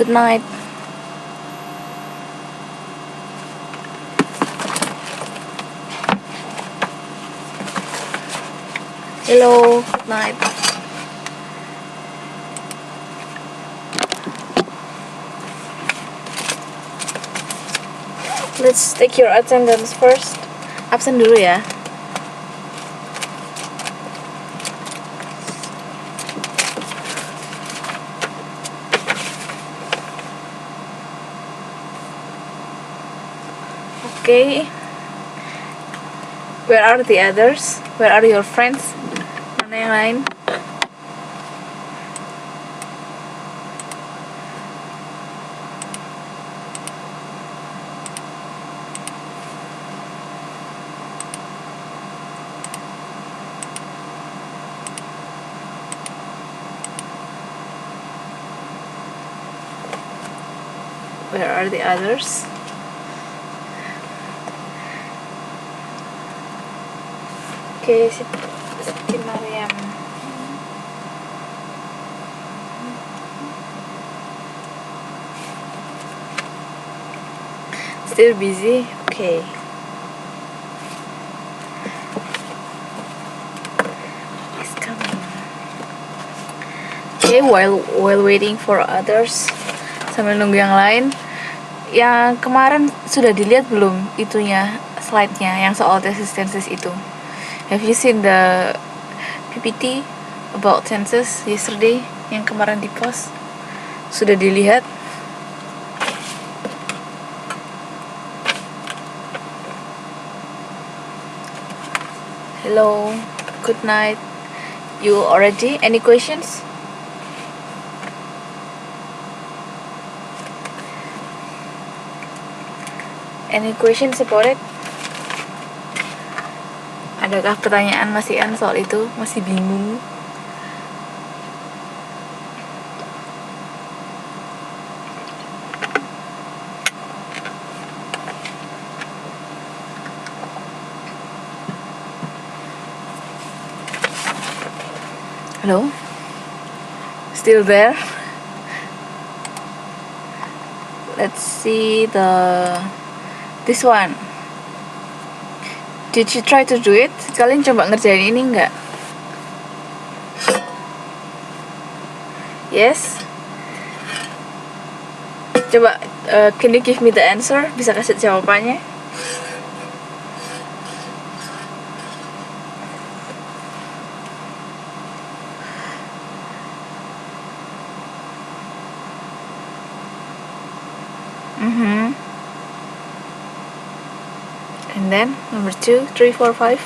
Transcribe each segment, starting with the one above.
Good night. Hello, good night. Let's take your attendance first. Absen dulu ya. Okay. Where are the others? Where are your friends? Mana yang lain? Where are the others? Okay, Siti Mariam. Still busy? Okay. It's coming. Okay, while waiting for others, sambil nunggu yang lain. Yang kemarin sudah dilihat belum itunya, slide-nya yang soal tenses itu? Have you seen the PPT about tenses yesterday yang kemarin di post? Sudah dilihat? Hello, good night. You already? Any questions? Any questions about it? Adakah pertanyaan Mas Ian soal itu? Masih bingung? Hello? Still there? Let's see this one. Did you try to do it? Kalian coba ngerjain ini enggak? Yes? Coba, can you give me the answer? Bisa kasih jawabannya? And then number 2, 3, 4, 5.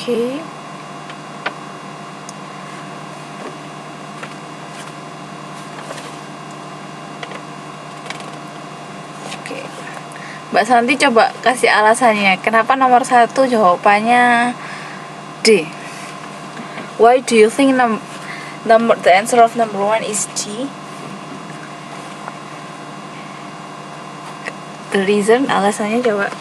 Okay. Mbak Santi coba kasih alasannya kenapa nomor 1 jawabannya D. Why do you think the answer of number 1 is D? The reason, alasannya coba.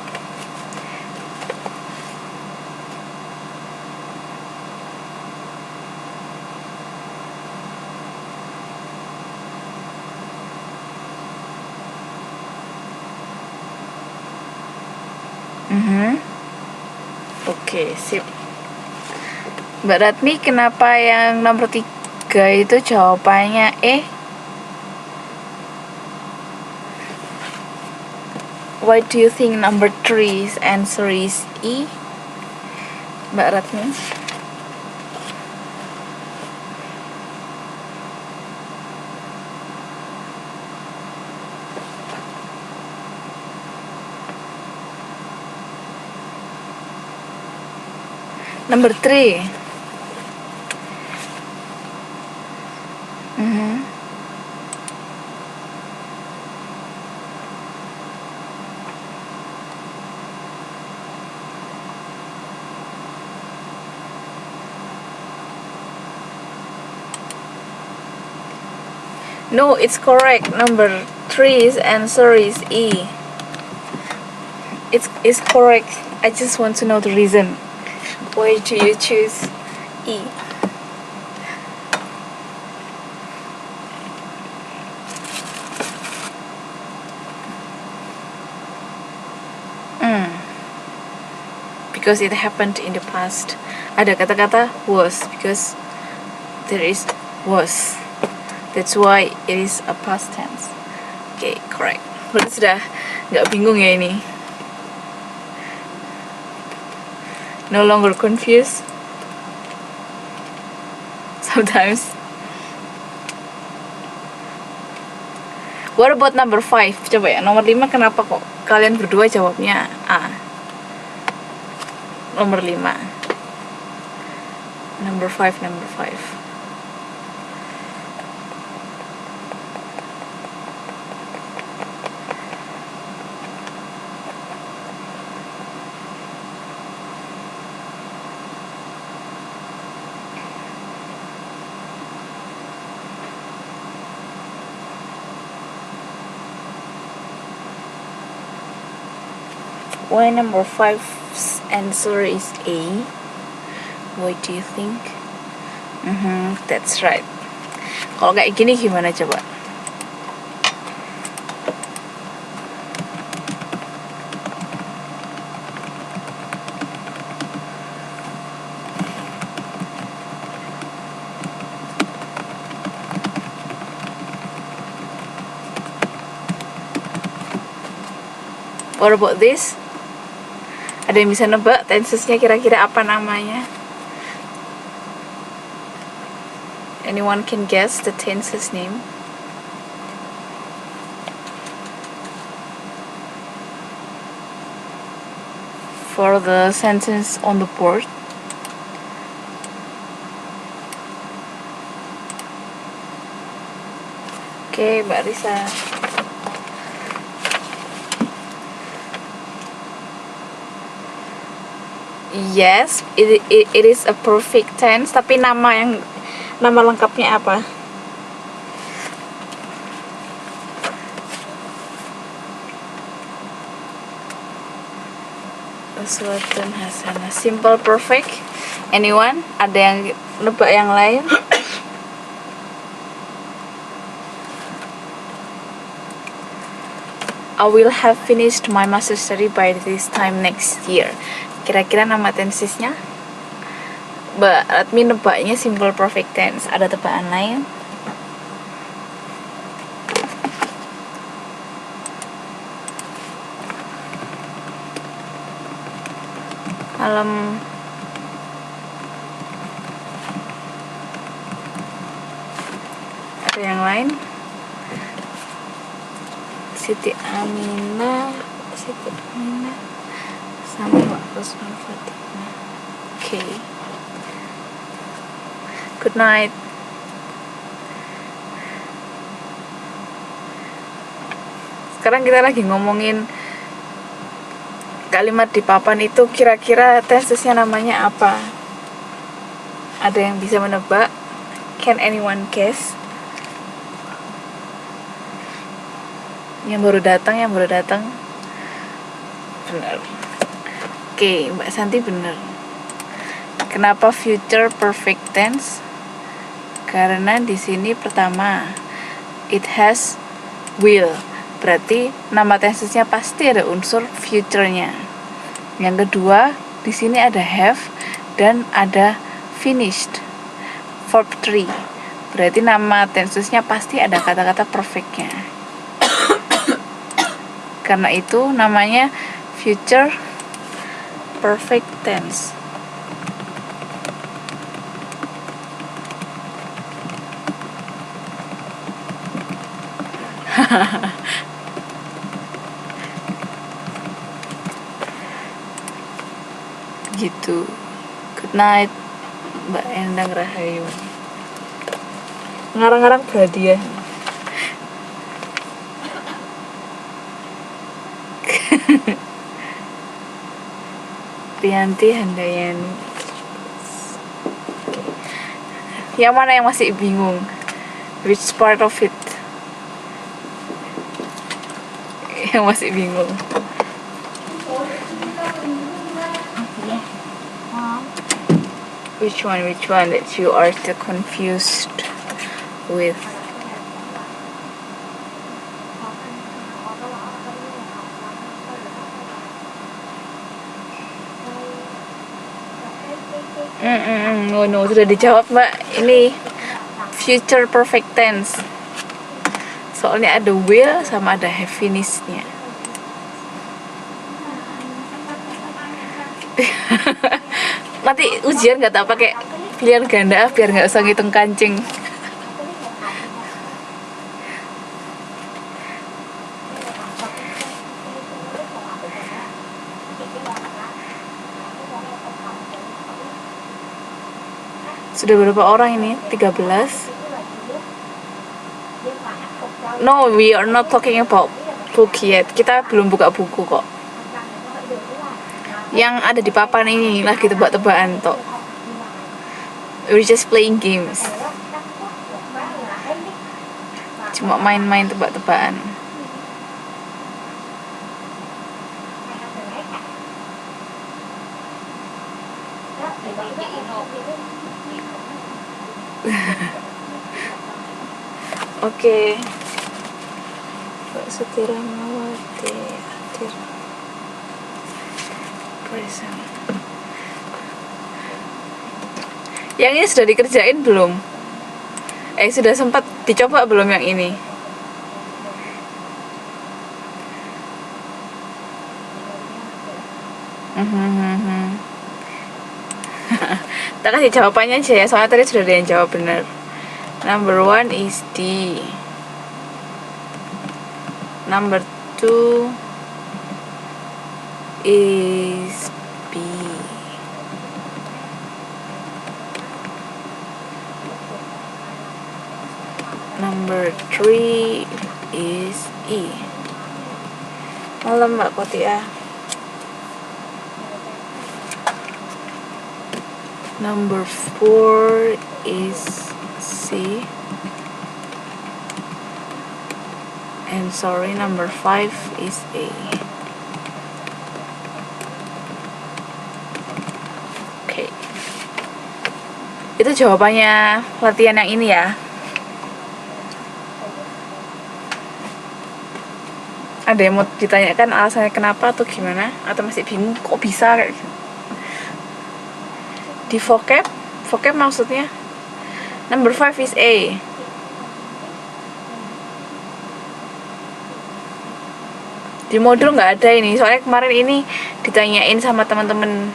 Oke, sip. Mbak Ratmi, kenapa yang nomor 3 itu jawabannya E? Why do you think number 3's answer is E? Mbak Ratmi. Number 3. No, it's correct. Number 3's answer is E. It's correct. I just want to know the reason. Why do you choose E? Because it happened in the past. Ada kata-kata was because there is was. That's why it is a past tense. Okay, correct. Berarti sudah nggak bingung ya ini. No longer confused. Sometimes. What about number 5? Coba ya, nomor 5 kenapa kok kalian berdua jawabnya A? Nomor 5. Number 5. Why number 5's answer is A? What do you think? That's right. Kalau kayak gini gimana coba? What about this? Ada yang bisa nebak tensesnya kira-kira apa namanya? Anyone can guess the tenses name? For the sentence on the board. Oke, Mbak Risa. Yes, it is a perfect tense. Tapi nama lengkapnya apa? Uswatun hasanah. Simple perfect. Anyone? Ada yang nebak yang lain? I will have finished my master's study by this time next year. Kira-kira nama tensesnya? Mbak Ratmi nebaknya simple perfect tense. Ada tebakan lain? Ada yang lain? Siti Aminah sama Mbak Rosman Fatimah. Oke. Good night. Sekarang kita lagi ngomongin kalimat di papan itu kira-kira tensesnya namanya apa? Ada yang bisa menebak? Can anyone guess? Yang baru datang. Benar. Oke, Mbak Santi benar. Kenapa future perfect tense? Karena di sini pertama it has will. Berarti nama tensesnya pasti ada unsur future-nya. Yang kedua, di sini ada have dan ada finished. Verb 3. Berarti nama tensesnya pasti ada kata-kata perfect-nya. Karena itu namanya future perfect tense. Gitu. Good night, Mbak Endang Rahayu. Ngarang-ngarang berhadiah. Rianti Handayani. Yang mana yang masih bingung? Which part of it? yang masih bingung. Which one that you are still confused with? No, sudah dijawab Mbak. Ini future perfect tense. Soalnya ada will sama ada have finished-nya. Nanti ujian nggak tahu pakai pilihan ganda biar nggak usah ngitung kancing. Sudah berapa orang ini? 13. No, we are not talking about book yet. Kita belum buka buku kok. Yang ada di papan ini lagi tebak-tebakan toh. We're just playing games. Cuma main-main tebak-tebakan. Oke. Mbak Sutiramawati hadir. Present. Yang ini sudah dikerjain belum? Sudah sempat dicoba belum yang ini? Kita kasih jawabannya aja ya, soalnya tadi sudah ada yang jawab benar. Number 1 is D. Number 2 is B. Number 3 is E. Malam Mbak Kotia. Number 4 is C. And sorry, number 5 is A. Oke. Itu jawabannya latihan yang ini ya. Ada yang mau ditanyakan alasannya kenapa atau gimana? Atau masih bingung kok bisa kayak gitu? Di vocab maksudnya number 5 is A. Di modul nggak ada ini, soalnya kemarin ini ditanyain sama teman-teman.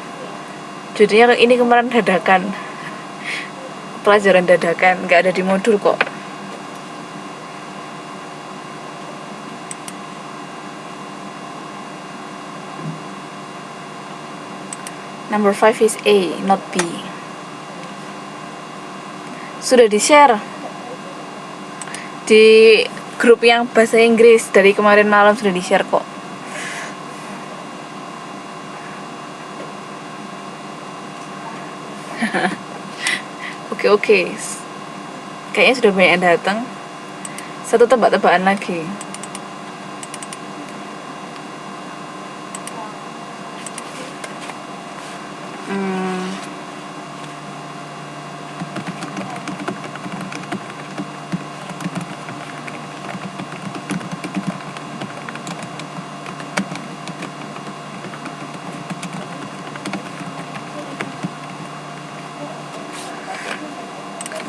Jadinya ini kemarin dadakan, pelajaran dadakan, nggak ada di modul kok. Number 5 is A, not B. Sudah di-share di grup yang bahasa Inggris dari kemarin malam, sudah di-share kok. Oke. Kayaknya sudah banyak yang datang. Satu tebak-tebakan lagi.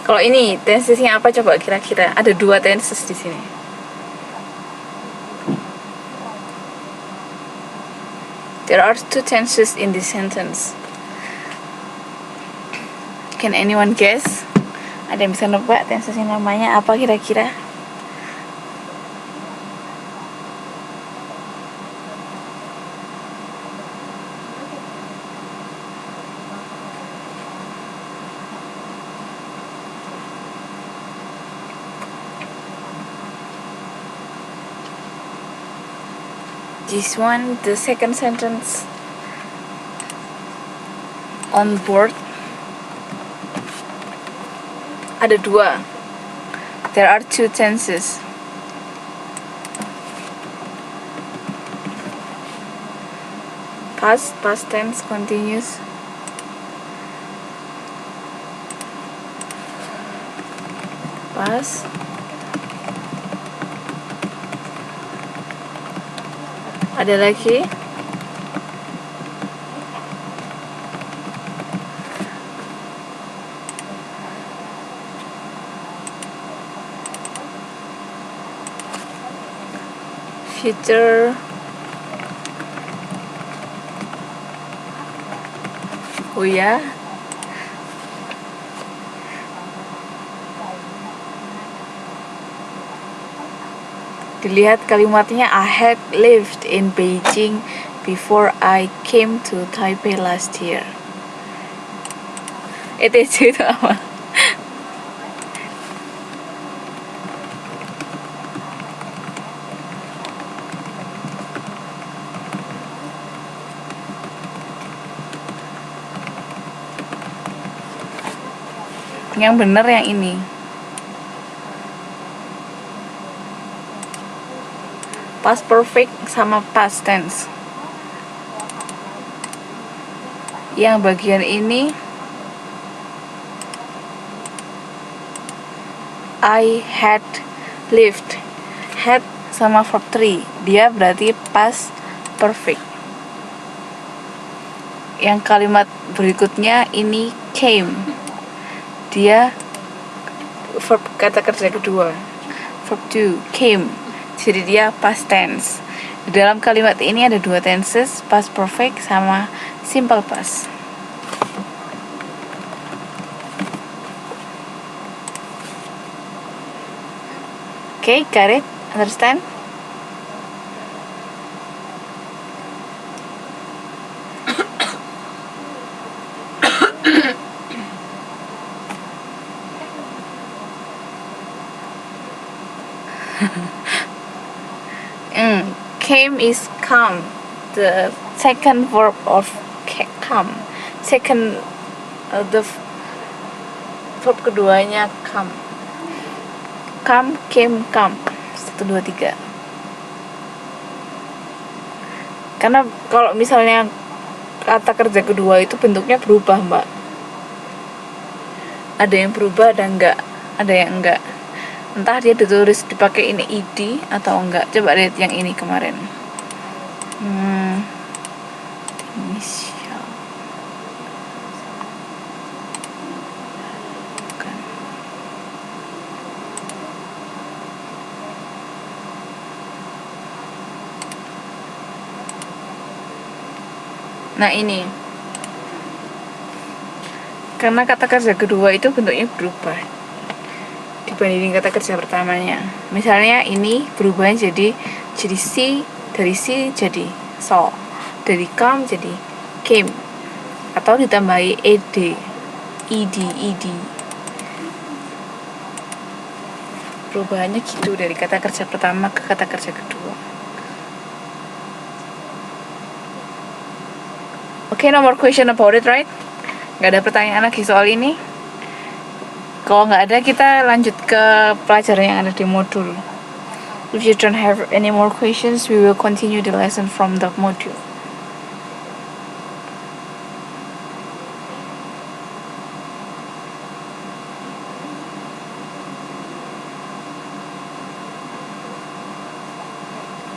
Kalau ini tensesnya apa coba kira-kira? Ada 2 tenses di sini. There are 2 tenses in this sentence. Can anyone guess? Ada yang bisa nebak tensesnya namanya apa kira-kira? This one, the second sentence on board. Ada 2. There are 2 tenses. past tense continuous. Past ada lagi future. Oh ya, dilihat kalimatnya, I had lived in Beijing before I came to Taipei last year. ETC itu apa? Yang bener yang ini. Past perfect sama past tense. Yang bagian ini I had lived. Had sama verb 3. Dia berarti past perfect. Yang kalimat berikutnya ini came. Dia verb kata kerja kedua. Verb 2, came. Jadi dia past tense. Di dalam kalimat ini ada dua tenses, past perfect sama simple past. Okay, got it? Understand? Came is come. The second verb of come. Second the verb keduanya come. Come, came, come. 1, 2, 3. Karena kalau misalnya kata kerja kedua itu bentuknya berubah, Mbak. Ada yang berubah, ada yang enggak. Entah dia ditulis dipakai ini id atau enggak. Coba lihat yang ini kemarin. Inisial. Bukan. Nah ini. Karena kata kerja kedua itu bentuknya berubah dibanding kata kerja pertamanya. Misalnya ini berubahnya jadi si, dari si jadi so, dari come jadi came, atau ditambahi ed, ed. Perubahannya gitu dari kata kerja pertama ke kata kerja kedua. Okay, no more question about it, right? Gak ada pertanyaan lagi soal ini. Kalau nggak ada, kita lanjut ke pelajaran yang ada di modul. If you don't have any more questions, we will continue the lesson from the module.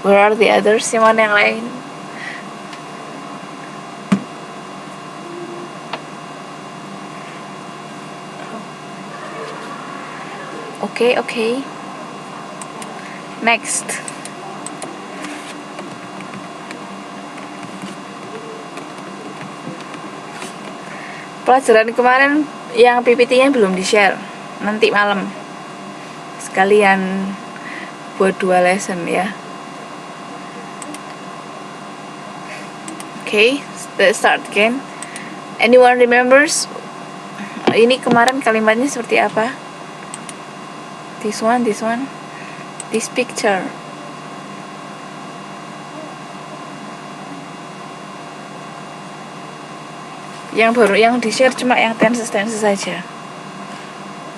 Where are the others? Yang mana yang lain? Okay. Next. Pelajaran kemarin yang PPT-nya belum di-share. Nanti malam. Sekalian buat 2 lesson ya. Okay, let's start again. Anyone remembers? Ini kemarin kalimatnya seperti apa? This one, this picture. Yang baru yang di share cuma yang tenses saja.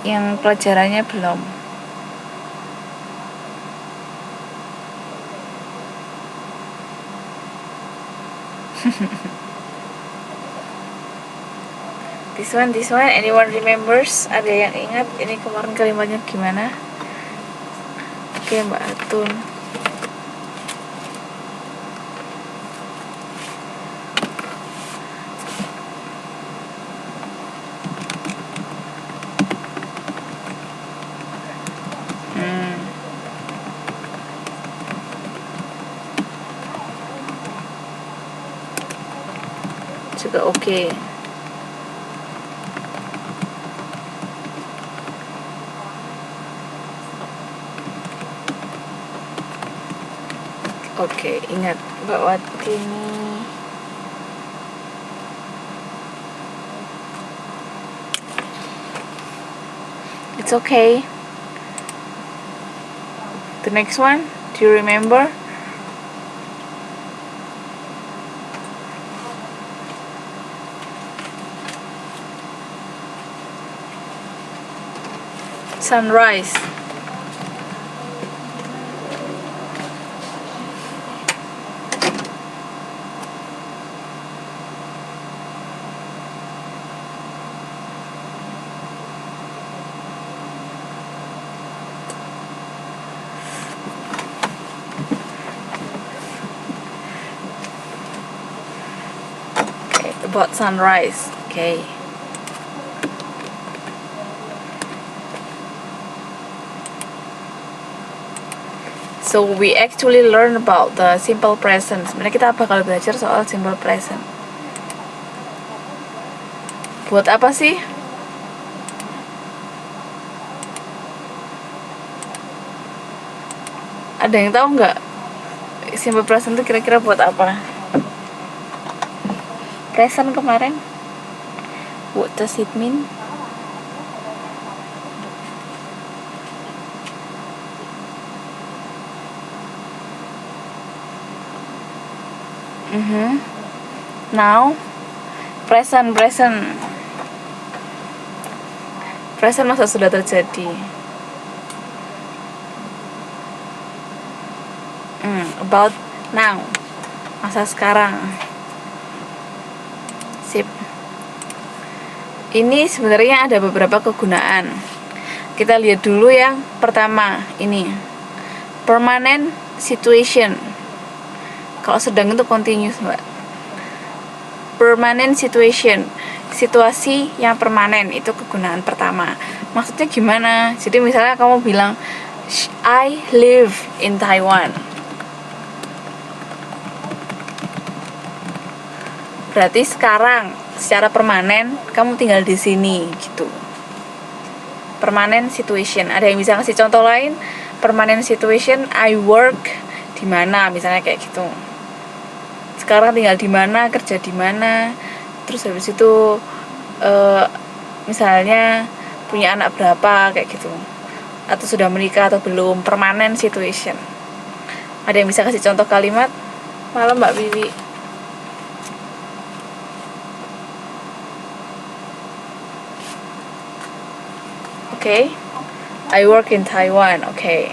Yang pelajarannya belum. This one, anyone remembers? Ada yang ingat ini kemarin kalimatnya gimana? Oke, Mbak Atun. Juga oke. Oke, ingat Mbak Watini. It's okay. The next one, do you remember? Sunrise. Okay, about sunrise. Okay. So we actually learn about the simple present. Sebenarnya kita bakal belajar soal simple present. Buat apa sih? Ada yang tahu nggak? Simple present itu kira-kira buat apa? Present kemarin? What does it mean? Now, present masa sudah terjadi. About now, masa sekarang. Sip. Ini sebenarnya ada beberapa kegunaan. Kita lihat dulu yang pertama, ini permanent situation. Kalau sedang itu continuous, Mbak. Permanent situation, situasi yang permanen, itu kegunaan pertama. Maksudnya gimana? Jadi misalnya kamu bilang I live in Taiwan, berarti sekarang secara permanen kamu tinggal di sini gitu. Permanent situation. Ada yang bisa kasih contoh lain? Permanent situation, I work di mana, misalnya kayak gitu. Sekarang tinggal di mana, kerja di mana, terus habis itu misalnya punya anak berapa, kayak gitu, atau sudah menikah atau belum. Permanent situation. Ada yang bisa kasih contoh kalimat? Malam Mbak Bibi. Okay, I work in Taiwan. Okay,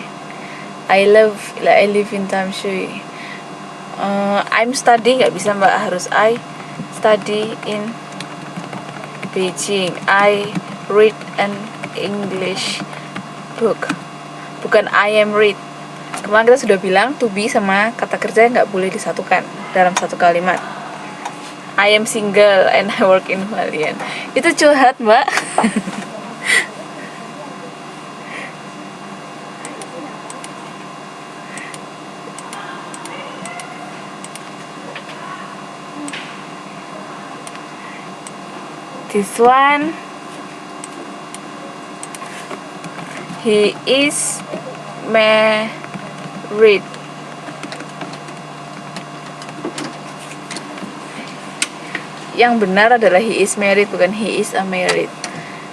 I live in Tamsui. I'm studying, nggak bisa Mbak, harus I study in Beijing. I read an English book. Bukan I am read. Kemarin kita sudah bilang to be sama kata kerja nggak boleh disatukan dalam satu kalimat. I am single and I work in Hualien. Itu curhat Mbak. This one, he is married. Yang benar adalah he is married, bukan he is a married.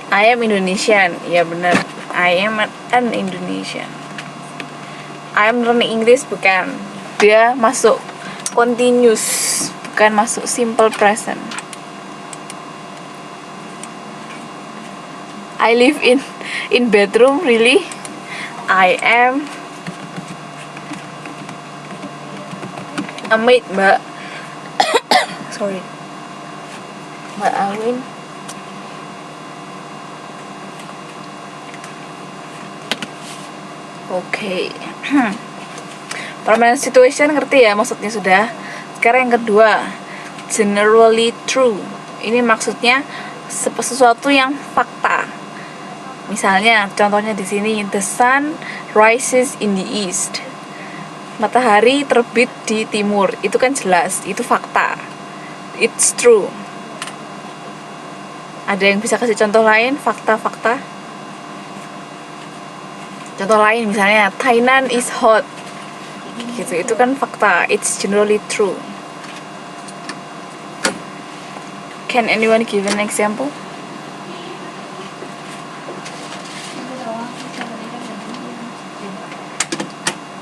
I am Indonesian. Ya benar, I am an Indonesian. I am learning English, bukan. Dia masuk continuous, bukan masuk simple present. I live in bedroom, really? I am a maid, Mbak. sorry, Mbak Alwin. Oke. Permanent situation ngerti ya maksudnya sudah. Sekarang yang kedua, generally true. Ini maksudnya sesuatu yang fakta. Misalnya contohnya di sini, the sun rises in the east. Matahari terbit di timur. Itu kan jelas, itu fakta. It's true. Ada yang bisa kasih contoh lain fakta-fakta? Contoh lain misalnya Tainan is hot gitu, itu kan fakta, it's generally true. Can anyone give an example?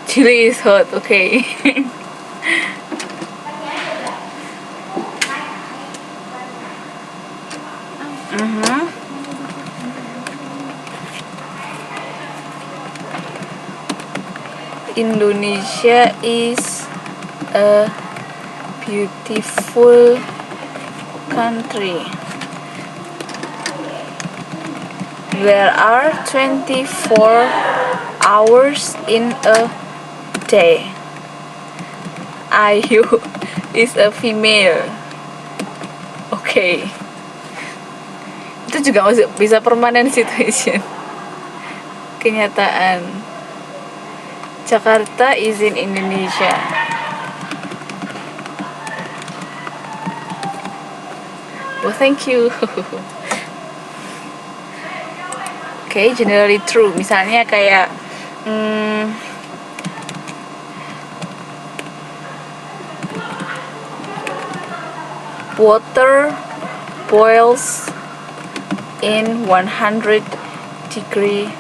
Chile is hot, okay. Indonesia is a beautiful country. There are 24 hours in a day. Ayu is a female. Okay. Itu juga masih bisa permanent situation. Kenyataan. Jakarta is in Indonesia. Well, thank you. Okay, generally true. Misalnya kayak water boils in 100 degree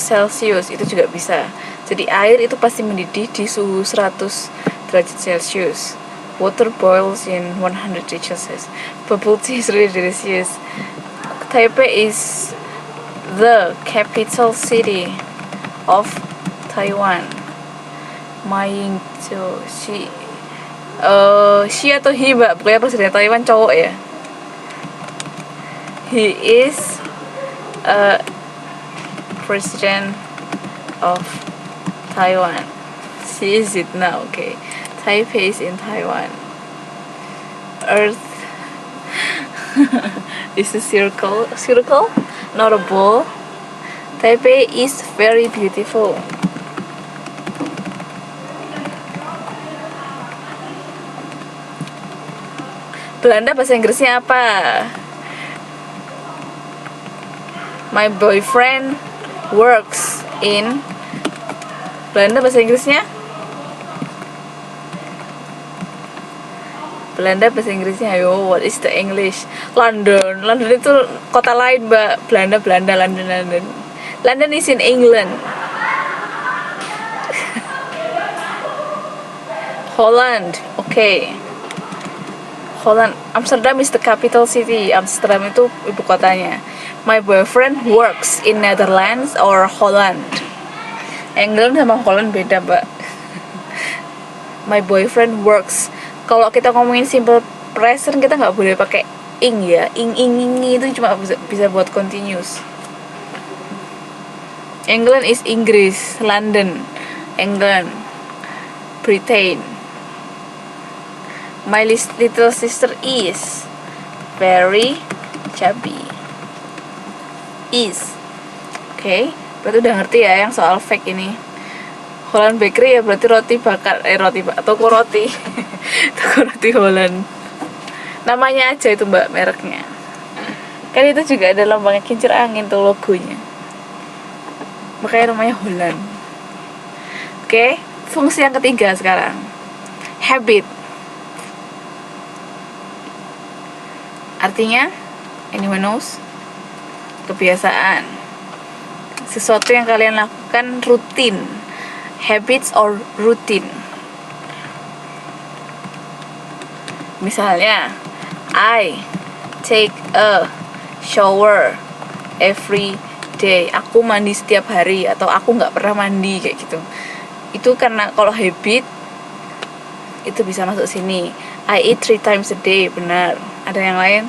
Celsius, itu juga bisa. Jadi air itu pasti mendidih di suhu 100 derajat Celcius. Water boils in 100 degrees Celsius. Bubble tea is really delicious. Taipei is the capital city of Taiwan. Ma Ying-jeou, she atau he, Mbak? Pokoknya presiden Taiwan cowok ya. He is president of Taiwan. She is it now, okay. Taipei is in Taiwan. Earth is a circle, not a ball. Taipei is very beautiful. Belanda bahasa Inggrisnya apa? My boyfriend works in. Belanda bahasa Inggrisnya? Belanda bahasa Inggrisnya, ayo, what is the English? London itu kota lain, Mbak. Belanda, London. London is in England. Holland, okay. Holland, Amsterdam is the capital city. Amsterdam itu ibu kotanya. My boyfriend works in Netherlands or Holland. England sama Holland beda, Mbak. My boyfriend works. Kalau kita ngomongin simple present, kita nggak boleh pakai ing ya. Ing itu cuma bisa buat continuous. England is Inggris. London, England. Britain. My little sister is very chubby. Is. Okay, berarti udah ngerti ya yang soal fake ini. Holland Bakery ya berarti roti bakar, toko roti. Toko roti Holland. Namanya aja itu, Mbak, mereknya. Kan itu juga ada lambangnya kincir angin tuh logonya. Makanya namanya Holland. Oke, fungsi yang ketiga sekarang. Habit. Artinya, anyone knows? Kebiasaan. Sesuatu yang kalian lakukan rutin. Habits or routine. Misalnya, I take a shower every day. Aku mandi setiap hari, atau aku nggak pernah mandi, kayak gitu. Itu karena kalau habit itu bisa masuk sini. I eat 3 times a day, benar. Ada yang lain?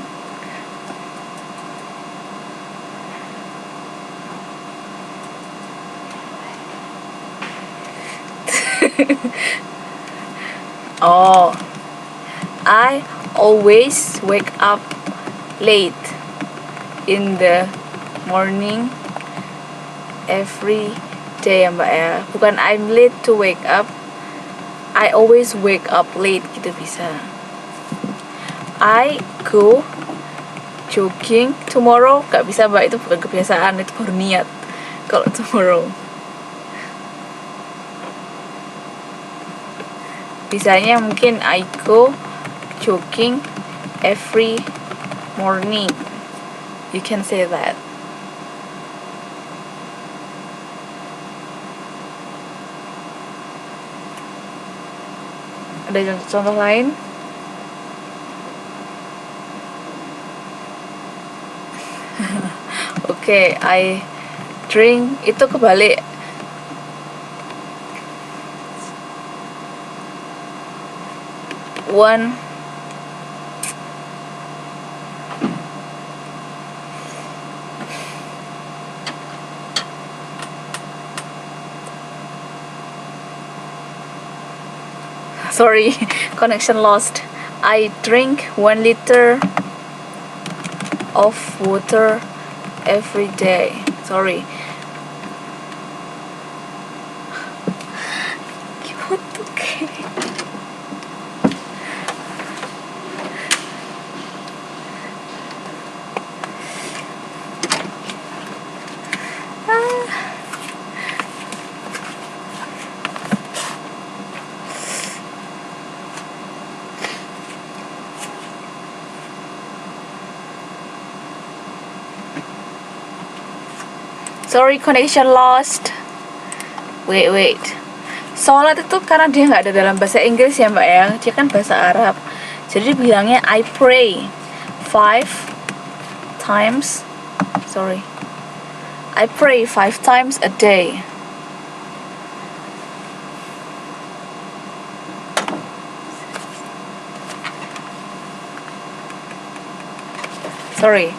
Oh, I always wake up late in the morning every day ya Mbak ya. Bukan I'm late to wake up, I always wake up late gitu bisa. I go jogging tomorrow, gak bisa Mbak, itu bukan kebiasaan, itu baru niat. Kalau tomorrow bisanya mungkin I go jogging every morning, you can say that. Ada contoh lain? Oke, I drink, itu kebalik. One sorry, connection lost. I drink 1 liter of water every day. Sorry. Okay. Sorry, connection lost. Wait. Sholat itu karena dia nggak ada dalam bahasa Inggris ya Mbak ya, dia kan bahasa Arab. Jadi bilangnya I pray 5 times. Sorry. I pray 5 times a day. Sorry.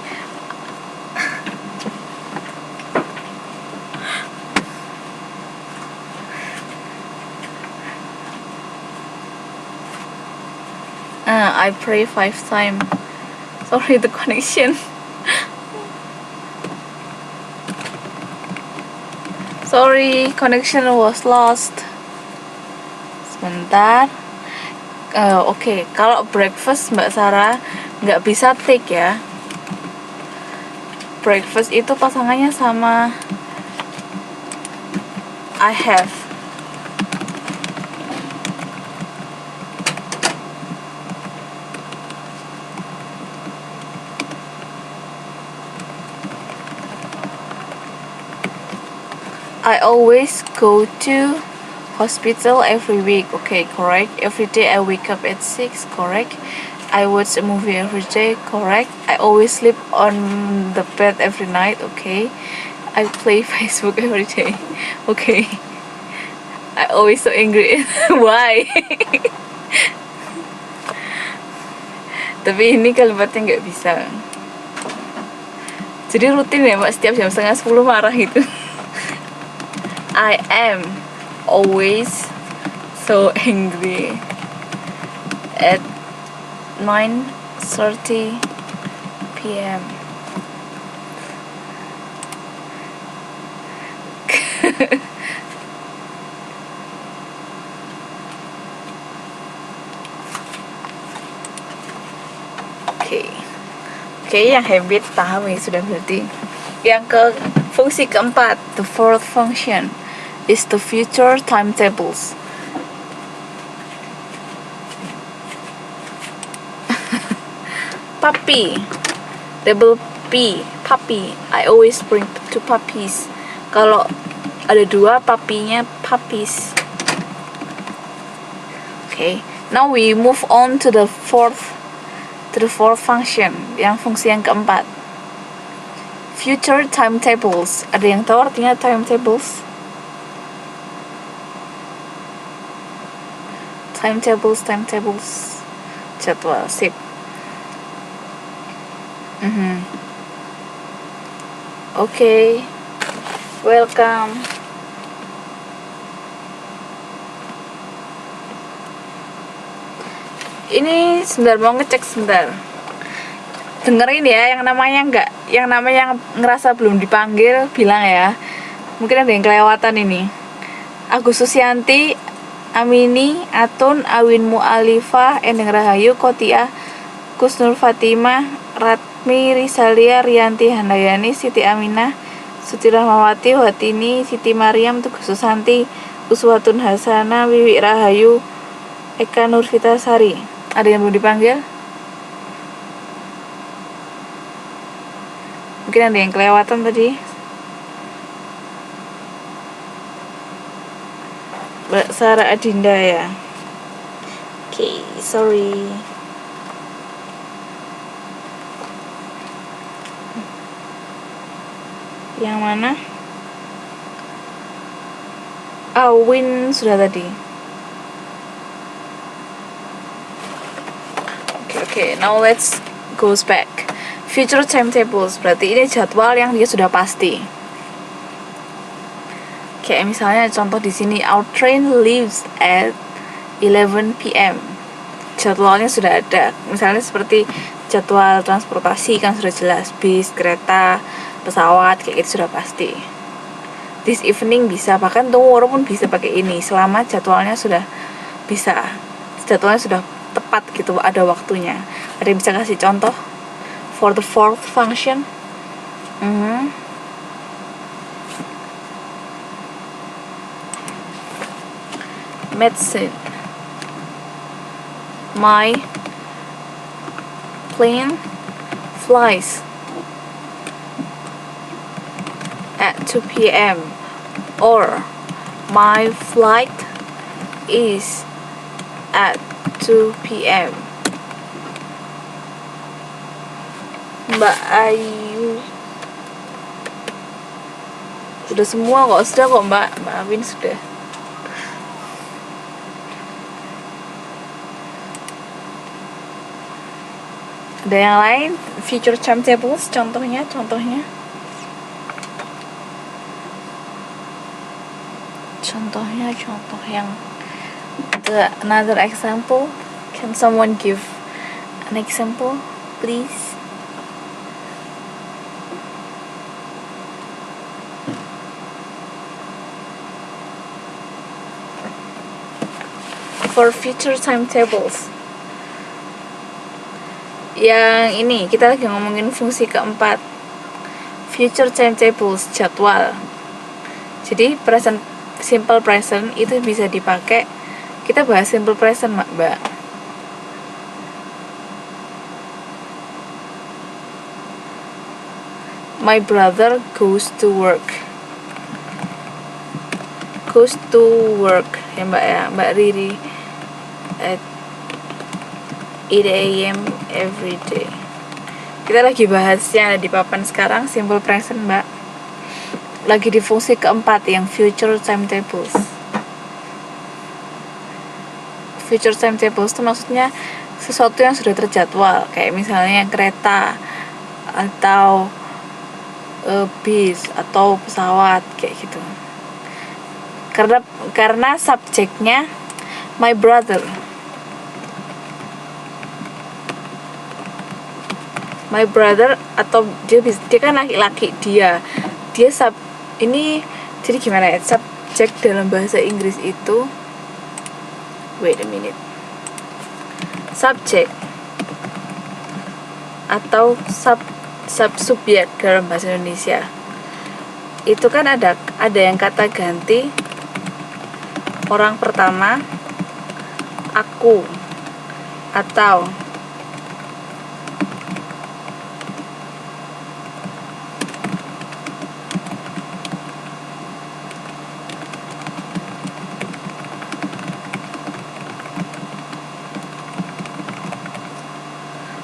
I pray 5 times. Sorry, the connection. Sorry, connection was lost. Sebentar. Oke, kalau breakfast Mbak Sarah nggak bisa take ya. Breakfast itu pasangannya sama I have. I always go to hospital every week. Okay, correct. Every day I wake up at 6. Correct. I watch a movie every day. Correct. I always sleep on the bed every night. Okay. I play Facebook every day. Okay. I always so angry. Why? Tapi ini kalimatnya nggak bisa. Jadi rutin ya Mbak, setiap jam 9:30 marah gitu. I am always so angry at 9:30 p.m. Oke, yang habit paham ya sudah berarti. Yang ke fungsi keempat, the fourth function is the future timetables. Puppy, double P, puppy. I always bring 2 puppies. Kalau ada 2 papinya puppies. Okay, now we move on to the fourth function, yang fungsi yang keempat, future timetables. Ada yang tahu artinya timetables? timetables, jadwal, sip. Oke, welcome. Ini sebentar, mau ngecek sebentar. Dengerin ya, yang namanya ngerasa belum dipanggil bilang ya. Mungkin ada yang kelewatan ini. Agus Susianti, Amini, Atun, Awin Mu'alifah, Endeng Rahayu, Kotiah, Kusnur Fatimah, Ratmi, Risalia, Rianti Handayani, Siti Aminah, Suti Rahmawati, Watini, Siti Mariam, Tugus Susanti, Uswatun Hasana, Wiwi Rahayu, Eka Nurfitasari. Ada yang belum dipanggil? Mungkin ada yang kelewatan tadi. Mbak Sarah Adinda ya. Oke, sorry. Yang mana? Awin sudah tadi. Oke, now let's goes back. Future timetables, berarti ini jadwal yang dia sudah pasti. Kayak misalnya contoh di sini, our train leaves at 11 p.m. Jadwalnya sudah ada. Misalnya seperti jadwal transportasi kan sudah jelas, bis, kereta, pesawat, kayak gitu sudah pasti. This evening bisa, bahkan tomorrow pun bisa pakai ini selama jadwalnya sudah tepat gitu, ada waktunya. Ada yang bisa kasih contoh for the fourth function? Medicine. My plane flies at 2 p.m. or my flight is at 2 p.m. Mbak Ayu sudah semua kok, Mbak Awin sudah. Ada yang lain future timetables contohnya contoh yang another example. Can someone give an example please? For future timetables, yang ini kita lagi ngomongin fungsi keempat, future timetables, jadwal. Jadi simple present itu bisa dipakai. Kita bahas simple present, Mbak. My brother goes to work ya Mbak Riri, at 8 a.m. every day. Kita lagi bahas yang ada di papan sekarang, simple present, Mbak. Lagi di fungsi keempat yang future timetables. Future timetables itu maksudnya sesuatu yang sudah terjadwal, kayak misalnya kereta atau bis atau pesawat kayak gitu. Karena subjeknya my brother atau dia kan laki-laki, dia ini jadi gimana ya, subjek dalam bahasa Inggris itu, wait a minute, subjek atau subjek dalam bahasa Indonesia itu kan ada yang kata ganti orang pertama aku atau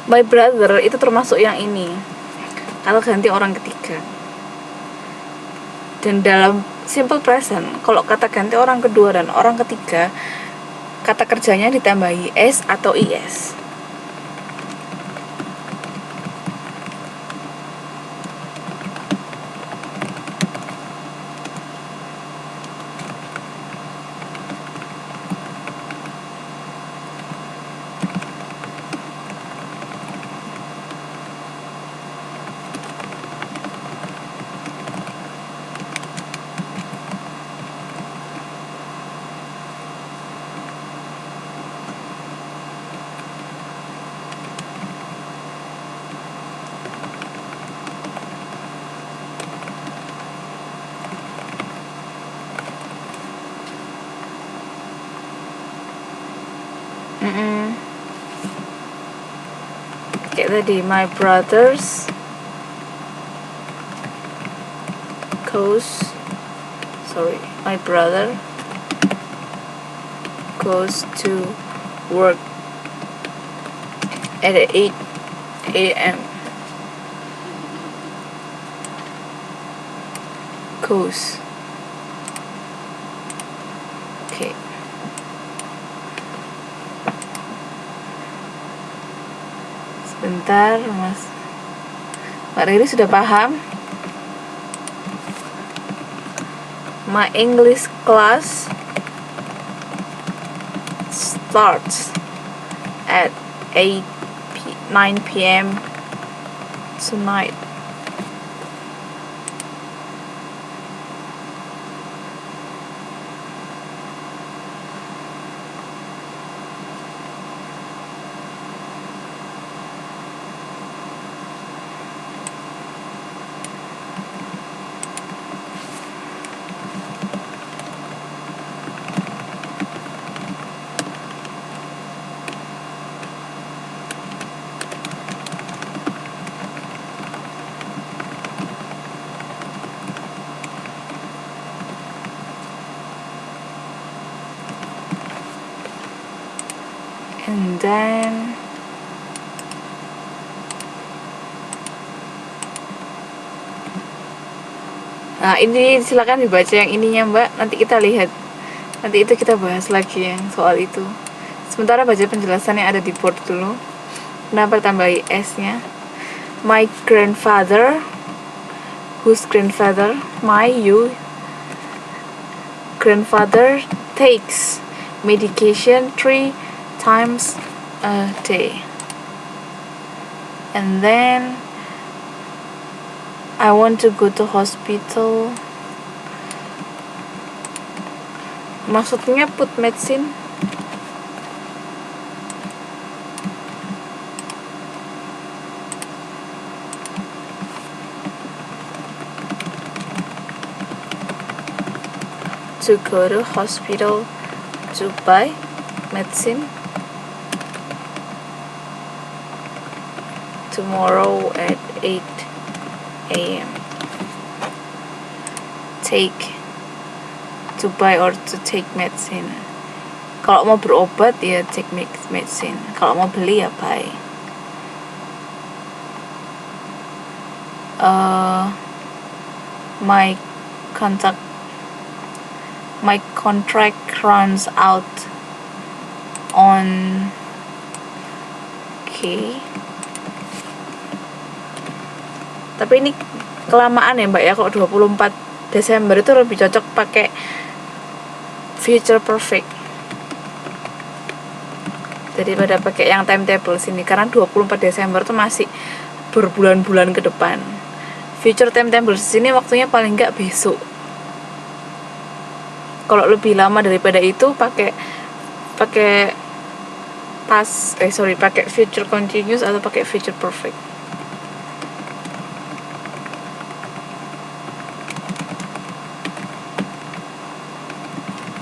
my brother itu termasuk yang ini kalau ganti orang ketiga. Dan dalam simple present, kalau kata ganti orang kedua dan orang ketiga, kata kerjanya ditambahi s atau is. Kayak tadi, my brothers my brother goes to work at 8 a.m. Goes. Oke. Sebentar, Mas. Mbak Riri sudah paham? My English class starts at 9 p.m. tonight. And then nah ini silakan dibaca yang ininya Mbak, nanti kita lihat, nanti itu kita bahas lagi yang soal itu. Sementara baca penjelasan yang ada di board dulu. Kenapa tambahi s nya? My grandfather, whose grandfather? You grandfather takes medication 3 times a day. And then I want to go to hospital. Maksudnya put medicine. To go to hospital to buy medicine tomorrow at 8 a.m. Take, to buy or to take medicine. Kalau mau berobat ya take medicine. Kalau mau beli ya buy. My contract runs out on Tapi ini kelamaan ya Mbak ya, kalau 24 Desember itu lebih cocok pakai future perfect daripada pakai yang timetable sini, karena 24 Desember itu masih berbulan-bulan ke depan. Future timetable sini waktunya paling nggak besok. Kalau lebih lama daripada itu pakai pakai future continuous atau pakai future perfect.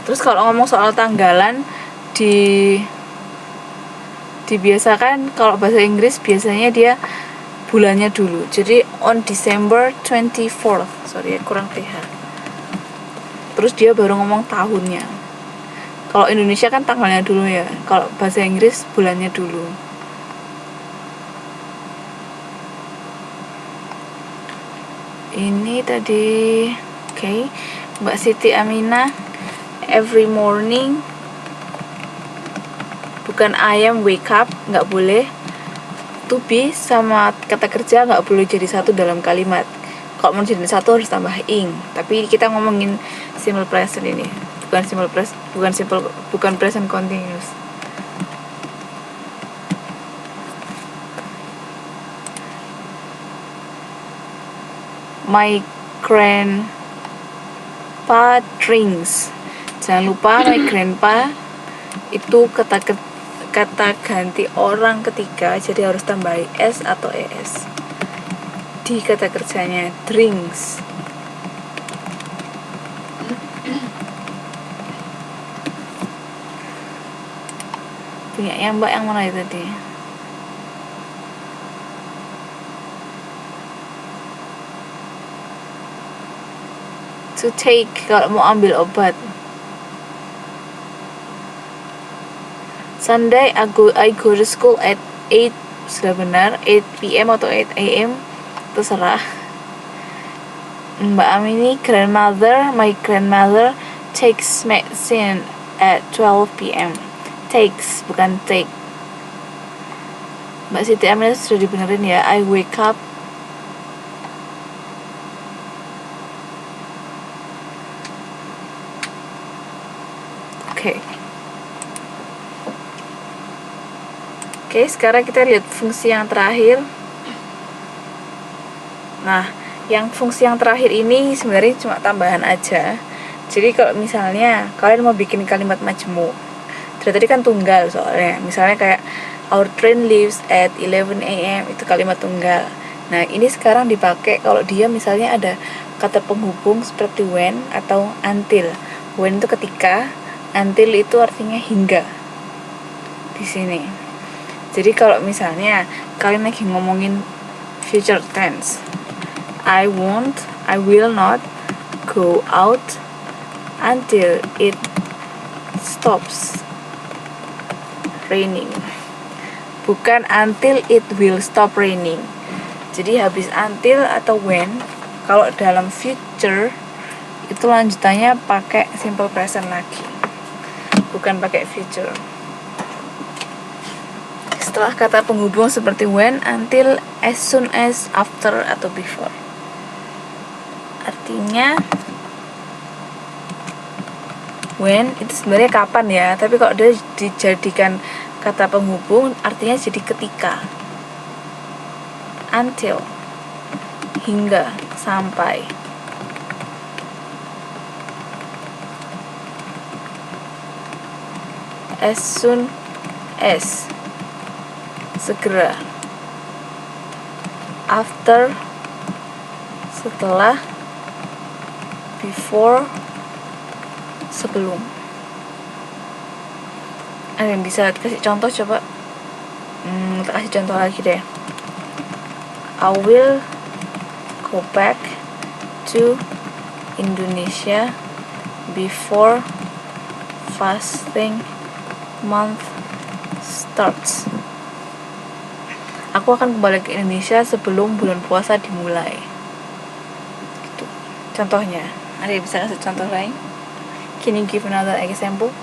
Terus kalau ngomong soal tanggalan dibiasakan, kalau bahasa Inggris biasanya dia bulannya dulu. Jadi on December 24th, kurang TH. Terus dia baru ngomong tahunnya. Kalau Indonesia kan tanggalnya dulu ya. Kalau bahasa Inggris bulannya dulu. Ini tadi Mbak Siti Aminah, every morning bukan I am wake up, nggak boleh. To be sama kata kerja nggak boleh jadi satu dalam kalimat. Kalau mau jadi satu harus tambah ing. Tapi kita ngomongin simple present ini, bukan present continuous. My grandpa drinks. Jangan lupa my grandpa itu kata ganti orang ketiga, jadi harus tambah s atau es di kata kerjanya. Drinks. Punya yang Mbak yang mana itu tadi? To take, kalau mau ambil obat. Sunday I go to school at 8, sudah benar, 8 PM atau 8 AM, terserah. Mbak Amini, my grandmother takes medicine at 12 PM. Takes, bukan take. Mbak Siti Aminah sudah dibenerin ya. I wake up Oke, sekarang kita lihat fungsi yang terakhir. Nah, yang fungsi yang terakhir ini sebenarnya cuma tambahan aja. Jadi kalau misalnya kalian mau bikin kalimat majemuk, tadi kan tunggal soalnya. Misalnya kayak our train leaves at 11 AM, itu kalimat tunggal. Nah, ini sekarang dipakai kalau dia misalnya ada kata penghubung seperti when atau until. When itu ketika, until itu artinya hingga. Di sini. Jadi kalau misalnya kalian lagi ngomongin future tense, I will not go out until it stops raining. Bukan until it will stop raining. Jadi habis until atau when, kalau dalam future itu lanjutannya pakai simple present lagi, bukan pakai future. Setelah kata penghubung seperti when, until, as soon as, after, atau before. Artinya when itu sebenarnya kapan ya, tapi kalau dia dijadikan kata penghubung artinya jadi ketika. Until, hingga, sampai. As soon as, segera. After, setelah. Before, sebelum. Ada yang bisa kasih contoh coba? Kita kasih contoh lagi deh. I will go back to Indonesia before fasting month starts. Aku akan kembali ke Indonesia sebelum bulan puasa dimulai. Gitu. Contohnya. Ada yang bisa kasih contoh lain? Can you give another example?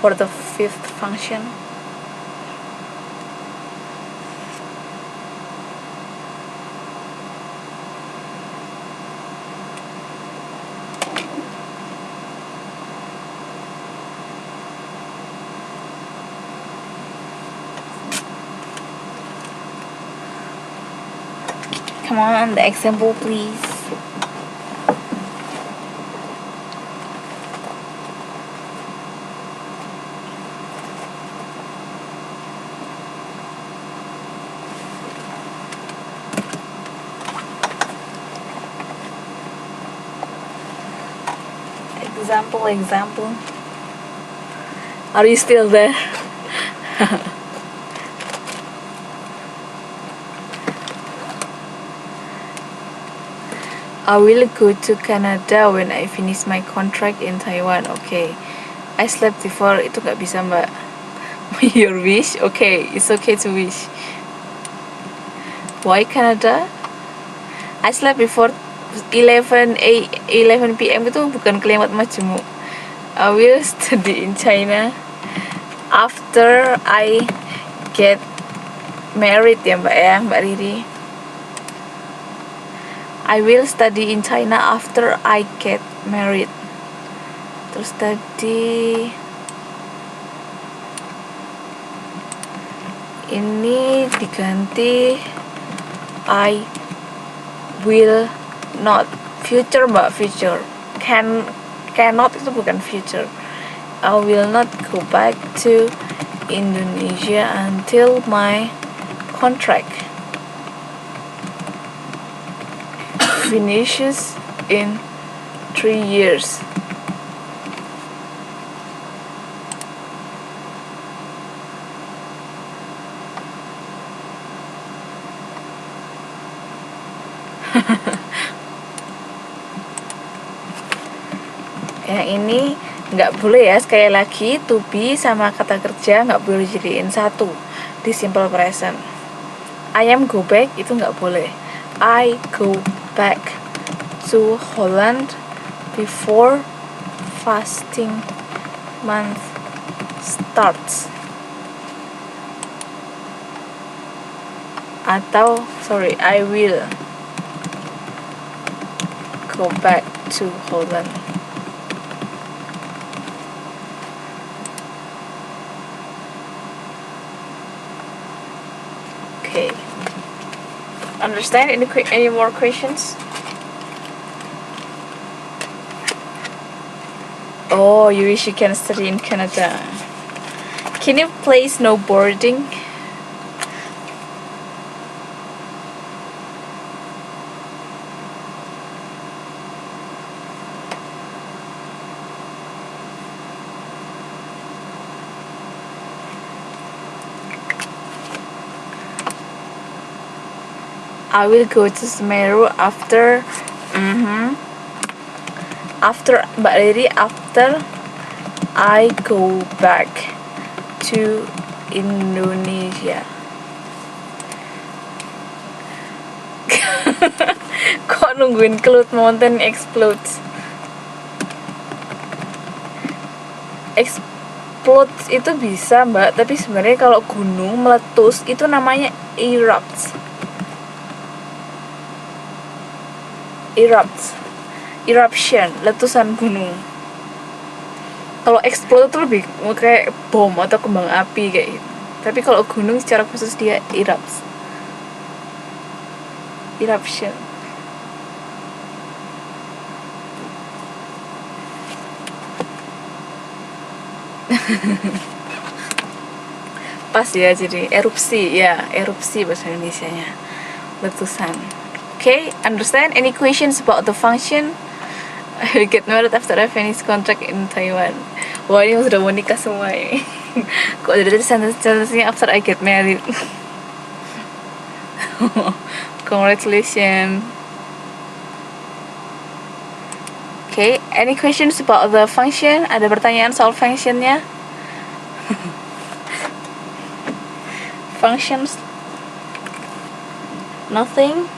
For the fifth function. Come on, the example please. Example. Are you still there? I will go to Canada when I finish my contract in Taiwan. Okay. I slept before, itu gak bisa mbak. Your wish? Okay, it's okay to wish. Why Canada? I slept before 11 p.m. itu bukan kalimat majemuk. I will study in China after I get married ya Mbak Riri. I will study in China after I get married. Terus tadi ini diganti I will not. Future Mbak, future. Cannot itu bukan future. I will not go back to Indonesia until my contract finishes in 3 years. Yang ini nggak boleh ya, sekali lagi to be sama kata kerja nggak boleh jadiin satu di simple present. I am go back itu nggak boleh. I go back to Holland before fasting month starts. Atau I will go back to Holland. Okay. Understand? Any more questions? Oh, you wish you can study in Canada. Can you play snowboarding? I will go to Semeru after Mbak Riri, after I go back to Indonesia. Kok nungguin Cloud Mountain explodes? Explode itu bisa Mbak, tapi sebenarnya kalau gunung meletus itu namanya eruption, letusan gunung. Kalau explode itu lebih kayak bom atau kembang api kayak gitu. Tapi kalau gunung secara khusus dia eruption. Pas ya, jadi erupsi bahasa Indonesianya, letusan. Okay, understand? Any questions about the function? I will get married after I finish contract in Taiwan. Wah, ini sudah mau nikah semua ini. Kok ada sentence-nya after I get married? Congratulations. Okay, any questions about the function? Ada pertanyaan soal functionnya? Functions? Nothing?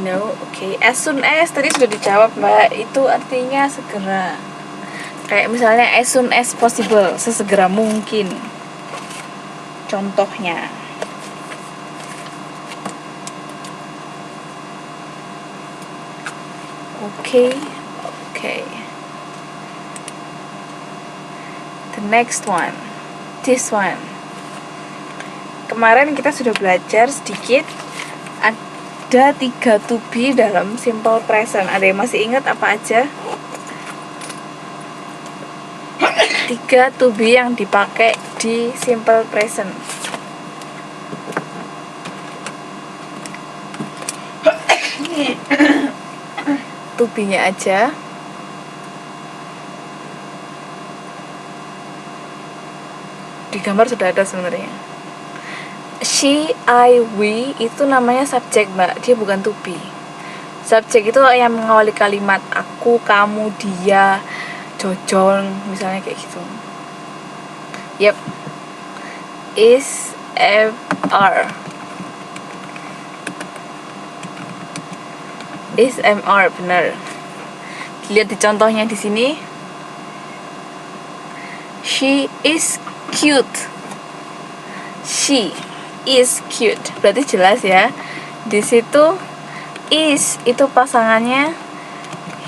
No, okay. As soon as tadi sudah dijawab Mbak, itu artinya segera. Kayak misalnya as soon as possible, sesegera mungkin. Contohnya. Okay. The next one. This one. Kemarin kita sudah belajar sedikit. Ada 3 to be dalam simple present. Ada yang masih ingat apa aja? 3 to be yang dipakai di simple present. To be-nya aja. Di gambar sudah ada sebenarnya. She, I, we itu namanya subjek Mbak, dia bukan to be. Subjek itu yang mengawali kalimat aku, kamu, dia, jojong misalnya kayak gitu. Yep, is MR. Is MR benar. Lihat di contohnya di sini. She is cute. She is cute. Berarti jelas ya. Di situ is itu pasangannya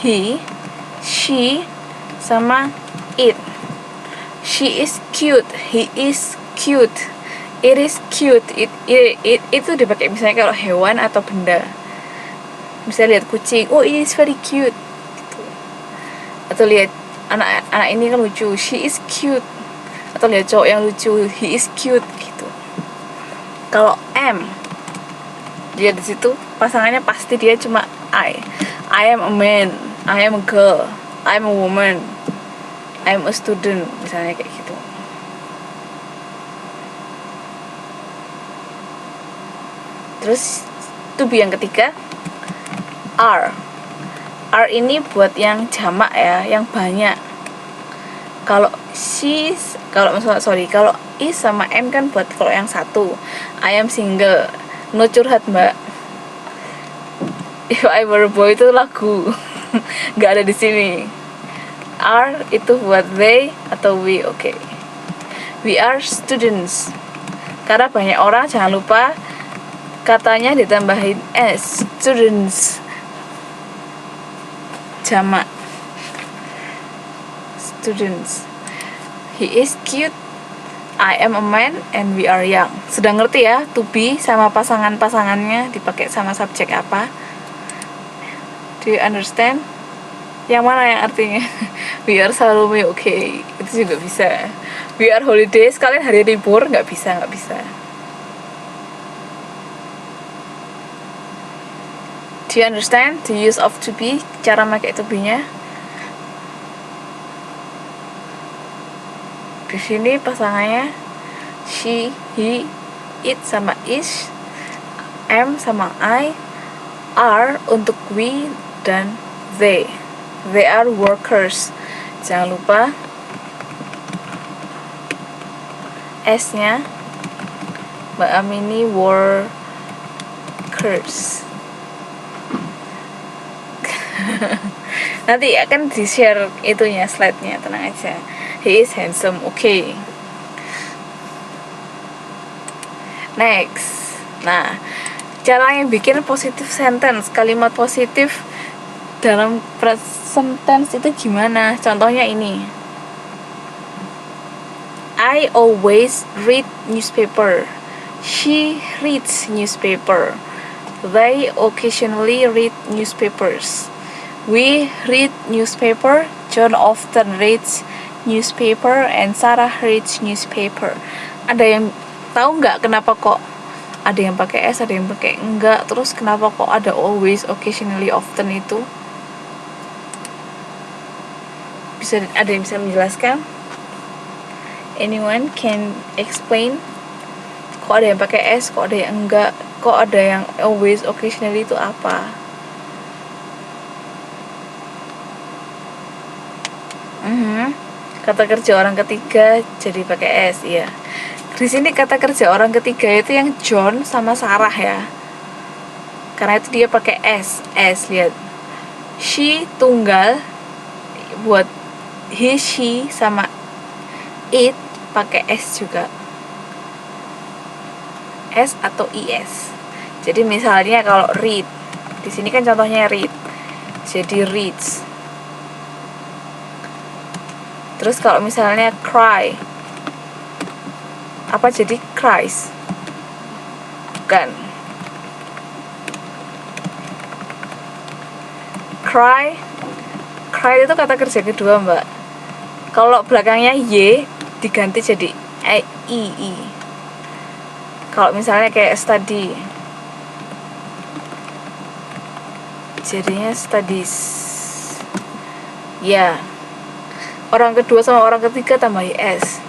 he, she, sama it. She is cute. He is cute. It is cute. It itu dipakai misalnya kalau hewan atau benda. Misalnya lihat kucing, oh it is very cute gitu. Atau lihat anak ini kan lucu, she is cute. Atau lihat cowok yang lucu, he is cute gitu. Kalau am, dia di situ pasangannya pasti dia cuma I am a man, I am a girl, I am a woman, I am a student, misalnya kayak gitu. Terus to be yang ketiga, are. Are ini buat yang jamak ya, yang banyak. Kalau kalau is sama M kan buat kalau yang satu. I am single. No curhat, Mbak. If I Were a Boy itu lagu. Nggak ada di sini. Are itu buat they atau we, oke. We are students. Karena banyak orang, jangan lupa katanya ditambahin s, students. Jamak. Students. He is cute. I am a man and we are young. Sudah ngerti ya, to be sama pasangan-pasangannya dipakai sama subjek apa? Do you understand? Yang mana yang artinya? We are Salome, oke. Itu juga bisa. We are holiday, sekalian hari libur, nggak bisa. Do you understand the use of to be? Cara pakai to be-nya? Di sini pasangannya she, he, it sama is, am sama I, are untuk we dan they. They are workers. Jangan lupa S-nya Mbak Amini workers. Nanti akan di-share itunya, slide-nya, tenang aja. He is handsome, okay. Next. Nah, cara yang bikin positive sentence, kalimat positif dalam present tense itu gimana? Contohnya ini. I always read newspaper. She reads newspaper. They occasionally read newspapers. We read newspaper. John often reads newspaper and Sarah reads newspaper. Ada yang tahu nggak kenapa kok ada yang pakai s, ada yang pakai enggak, terus kenapa kok ada always, occasionally, often itu? Ada yang bisa menjelaskan? Anyone can explain? Kok ada yang pakai s, kok ada yang enggak, kok ada yang always, occasionally itu apa? Kata kerja orang ketiga jadi pakai s, ya. Di sini kata kerja orang ketiga itu yang John sama Sarah ya. Karena itu dia pakai s, lihat. She tunggal, buat he, she sama it pakai s juga. S atau is. Jadi misalnya kalau read, di sini kan contohnya read. Jadi reads. Terus kalau misalnya cry, apa jadi cries? Bukan. Cry itu kata kerja kedua, Mbak. Kalau belakangnya y diganti jadi i. Kalau misalnya kayak study, jadinya studies. Ya. Orang kedua sama orang ketiga tambah s.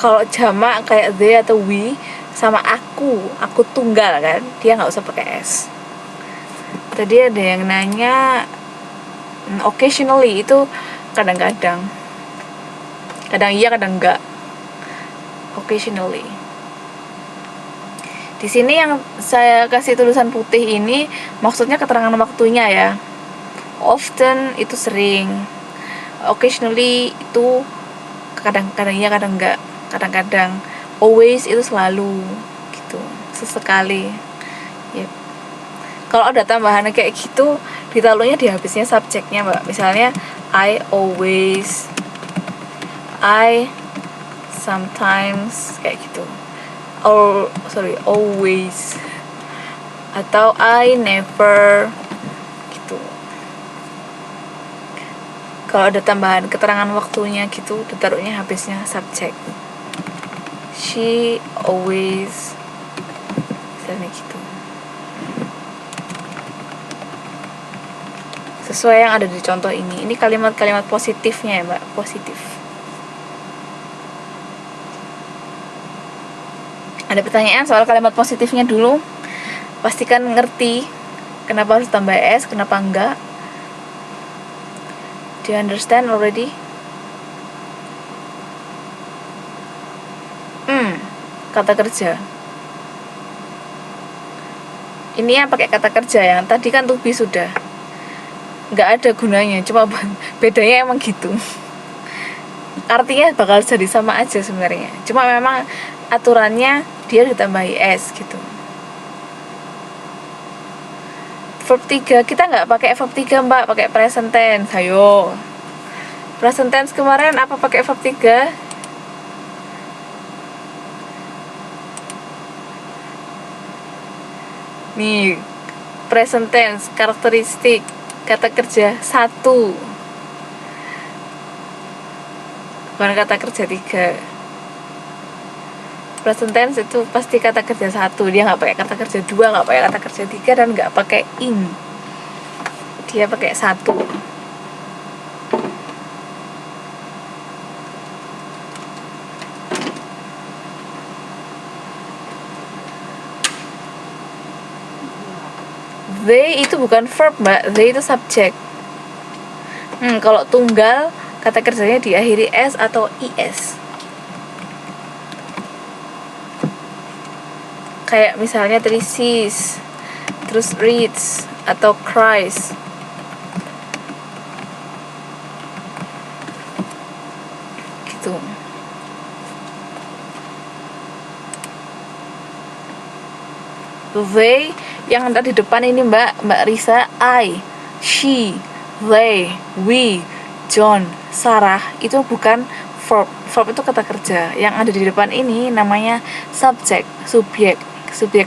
Kalau jamak kayak they atau we sama aku tunggal kan, dia nggak usah pakai s. Tadi ada yang nanya occasionally itu kadang-kadang. Kadang iya, kadang enggak. Occasionally. Di sini yang saya kasih tulisan putih ini maksudnya keterangan waktunya ya. Often itu sering. Occasionally itu kadang-kadang iya, kadang enggak. Kadang-kadang. Always itu selalu gitu. Sesekali. Yep. Kalau ada tambahan kayak gitu, ditaruhnya di habisnya subjeknya, Mbak. Misalnya I always, I sometimes, kayak gitu. Always, atau I never, gitu. Kalau ada tambahan keterangan waktunya gitu, ditaruhnya habisnya subjek. She always, misalnya gitu. Sesuai yang ada di contoh ini. Ini kalimat-kalimat positifnya ya, Mbak. Positif. Ada pertanyaan soal kalimat positifnya dulu. Pastikan ngerti kenapa harus tambah S, kenapa enggak. Do you understand already? Kata kerja. Ini yang pakai kata kerja, yang tadi kan to be sudah. Nggak ada gunanya, cuma bedanya emang gitu. Artinya bakal jadi sama aja sebenarnya, cuma memang aturannya dia ditambahi S gitu. Verb 3 kita nggak pakai verb 3, Mbak, pakai present tense. Ayo, present tense kemarin apa pakai verb 3? Nih, present tense karakteristik kata kerja 1, bukan kata kerja 3. Present tense itu pasti kata kerja 1, dia nggak pakai kata kerja 2, nggak pakai kata kerja 3, dan nggak pakai ing, dia pakai 1. They itu bukan verb, Mbak, they itu subjek. Kalau tunggal kata kerjanya diakhiri S atau IS. Kayak misalnya tadi sees, terus reads, atau cries. Gitu. They yang ada di depan ini, Mbak Risa, I, she, they, we, John, Sarah, itu bukan verb. Verb itu kata kerja. Yang ada di depan ini namanya subjek, subjek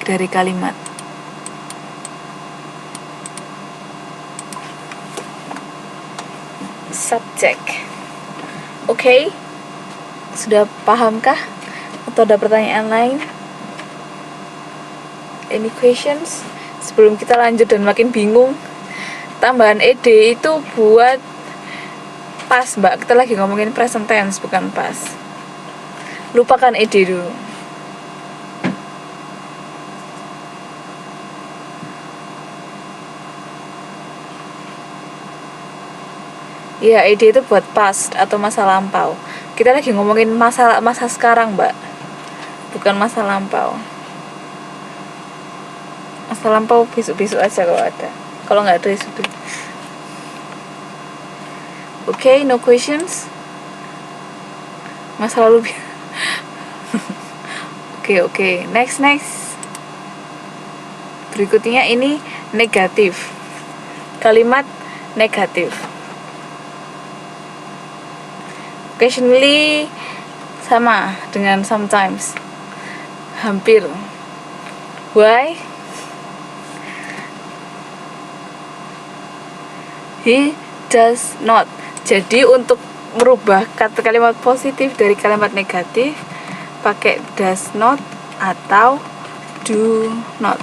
dari kalimat. Subjek. Oke? Sudah pahamkah? Atau ada pertanyaan lain? Any questions? Sebelum kita lanjut dan makin bingung, tambahan ed itu buat pas, Mbak. Kita lagi ngomongin present tense, bukan pas. Lupakan ed dulu. Iya, ed itu buat past atau masa lampau. Kita lagi ngomongin masa sekarang, Mbak. Bukan masa lampau. Masa lampau besok-besok aja kalau ada. Kalau nggak ada ya sudah. Oke, no questions. Masa lalu. Oke. Next. Berikutnya ini negatif. Kalimat negatif. Occasionally sama dengan sometimes. Hampir. Why? He does not. Jadi untuk merubah kata kalimat positif dari kalimat negatif, pakai does not atau do not.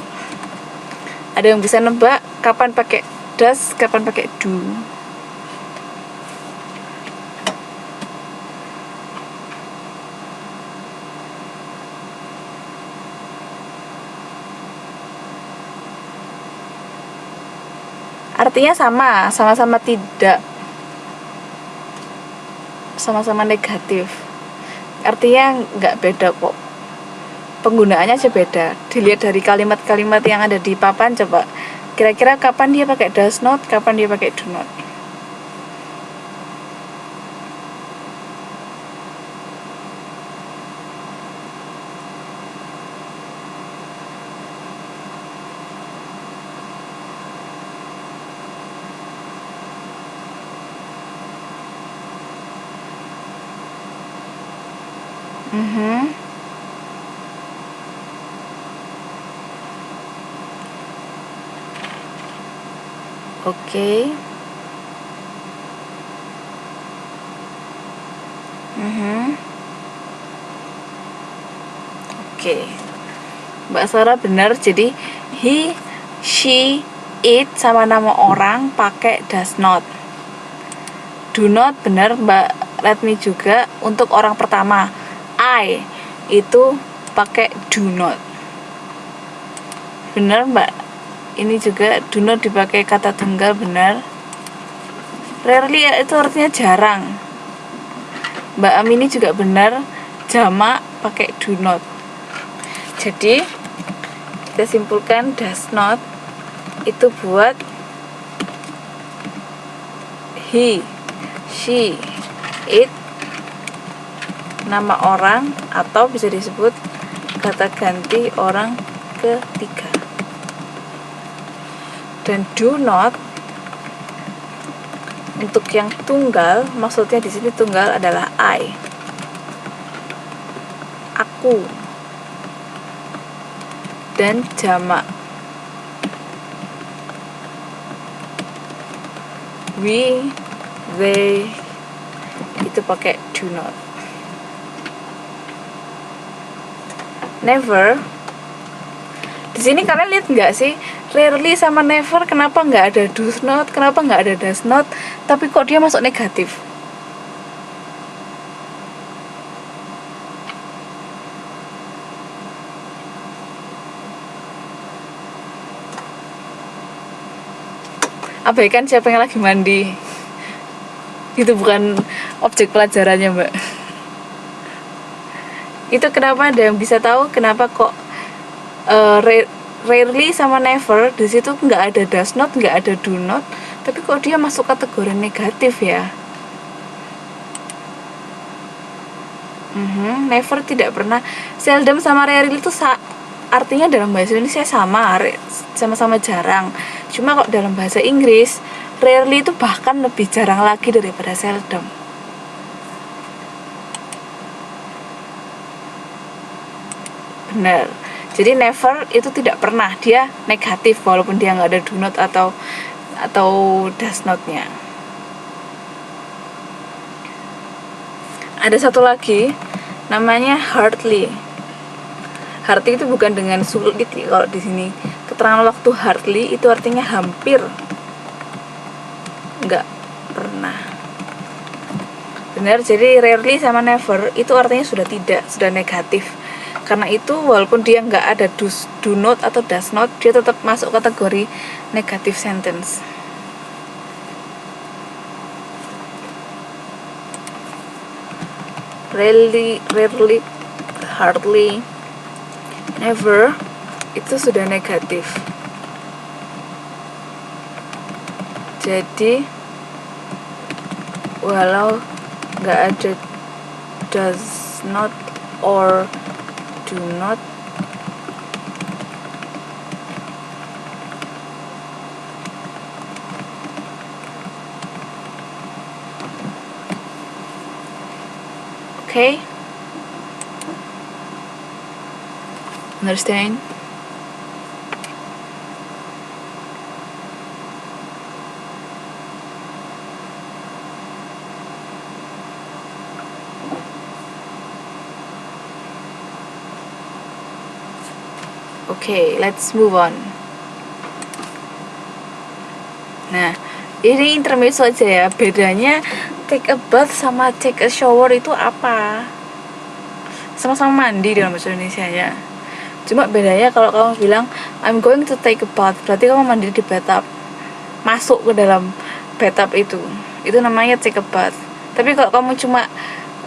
Ada yang bisa nebak kapan pakai does, kapan pakai do? Artinya sama-sama tidak. sama-sama negatif. Artinya nggak beda kok, penggunaannya aja beda. Dilihat dari kalimat-kalimat yang ada di papan, coba kira-kira kapan dia pakai does not, kapan dia pakai do not. Oke. Oke. Mbak Sarah benar, jadi he, she, it sama nama orang pakai does not. Do not benar Mbak Retmi juga untuk orang pertama. I itu pakai do not. Benar Mbak. Ini juga do not dipakai kata tunggal, benar. Rarely itu artinya jarang. Mbak Amini juga benar, jamak pakai do not. Jadi kita simpulkan does not itu buat he, she, it, nama orang, atau bisa disebut kata ganti orang ketiga. Dan do not untuk yang tunggal, maksudnya di sini tunggal adalah I, aku, dan jamak we, they, itu pakai do not. Never, di sini kalian lihat nggak sih, rarely sama never kenapa nggak ada does not, kenapa nggak ada does not, tapi kok dia masuk negatif? Abaikan siapa yang lagi mandi, itu bukan objek pelajarannya Mbak. Itu kenapa, ada yang bisa tahu kenapa kok rarely sama never di situ nggak ada does not, nggak ada do not, tapi kok dia masuk kategori negatif ya? Never tidak pernah. Seldom sama rarely itu artinya dalam bahasa Indonesia sama-sama jarang. Cuma kok dalam bahasa Inggris rarely itu bahkan lebih jarang lagi daripada seldom. Benar. Jadi never itu tidak pernah, dia negatif walaupun dia nggak ada do not atau does not-nya. Ada satu lagi namanya hardly. Hardly itu bukan dengan sulit kalau di sini. Keterangan waktu hardly itu artinya hampir, nggak pernah. Benar, jadi rarely sama never itu artinya sudah tidak, sudah negatif. Karena itu walaupun dia nggak ada do not atau does not, dia tetap masuk kategori negative sentence. Rarely, hardly, never itu sudah negatif. Jadi walau nggak ada does not or do not, okay? Understand? Okay, let's move on. Nah, ini intermezzo aja ya. Bedanya take a bath sama take a shower itu apa? Sama-sama mandi dalam bahasa Indonesia ya. Cuma bedanya kalau kamu bilang I'm going to take a bath, berarti kamu mandi di bathtub, masuk ke dalam bathtub itu namanya take a bath. Tapi kalau kamu cuma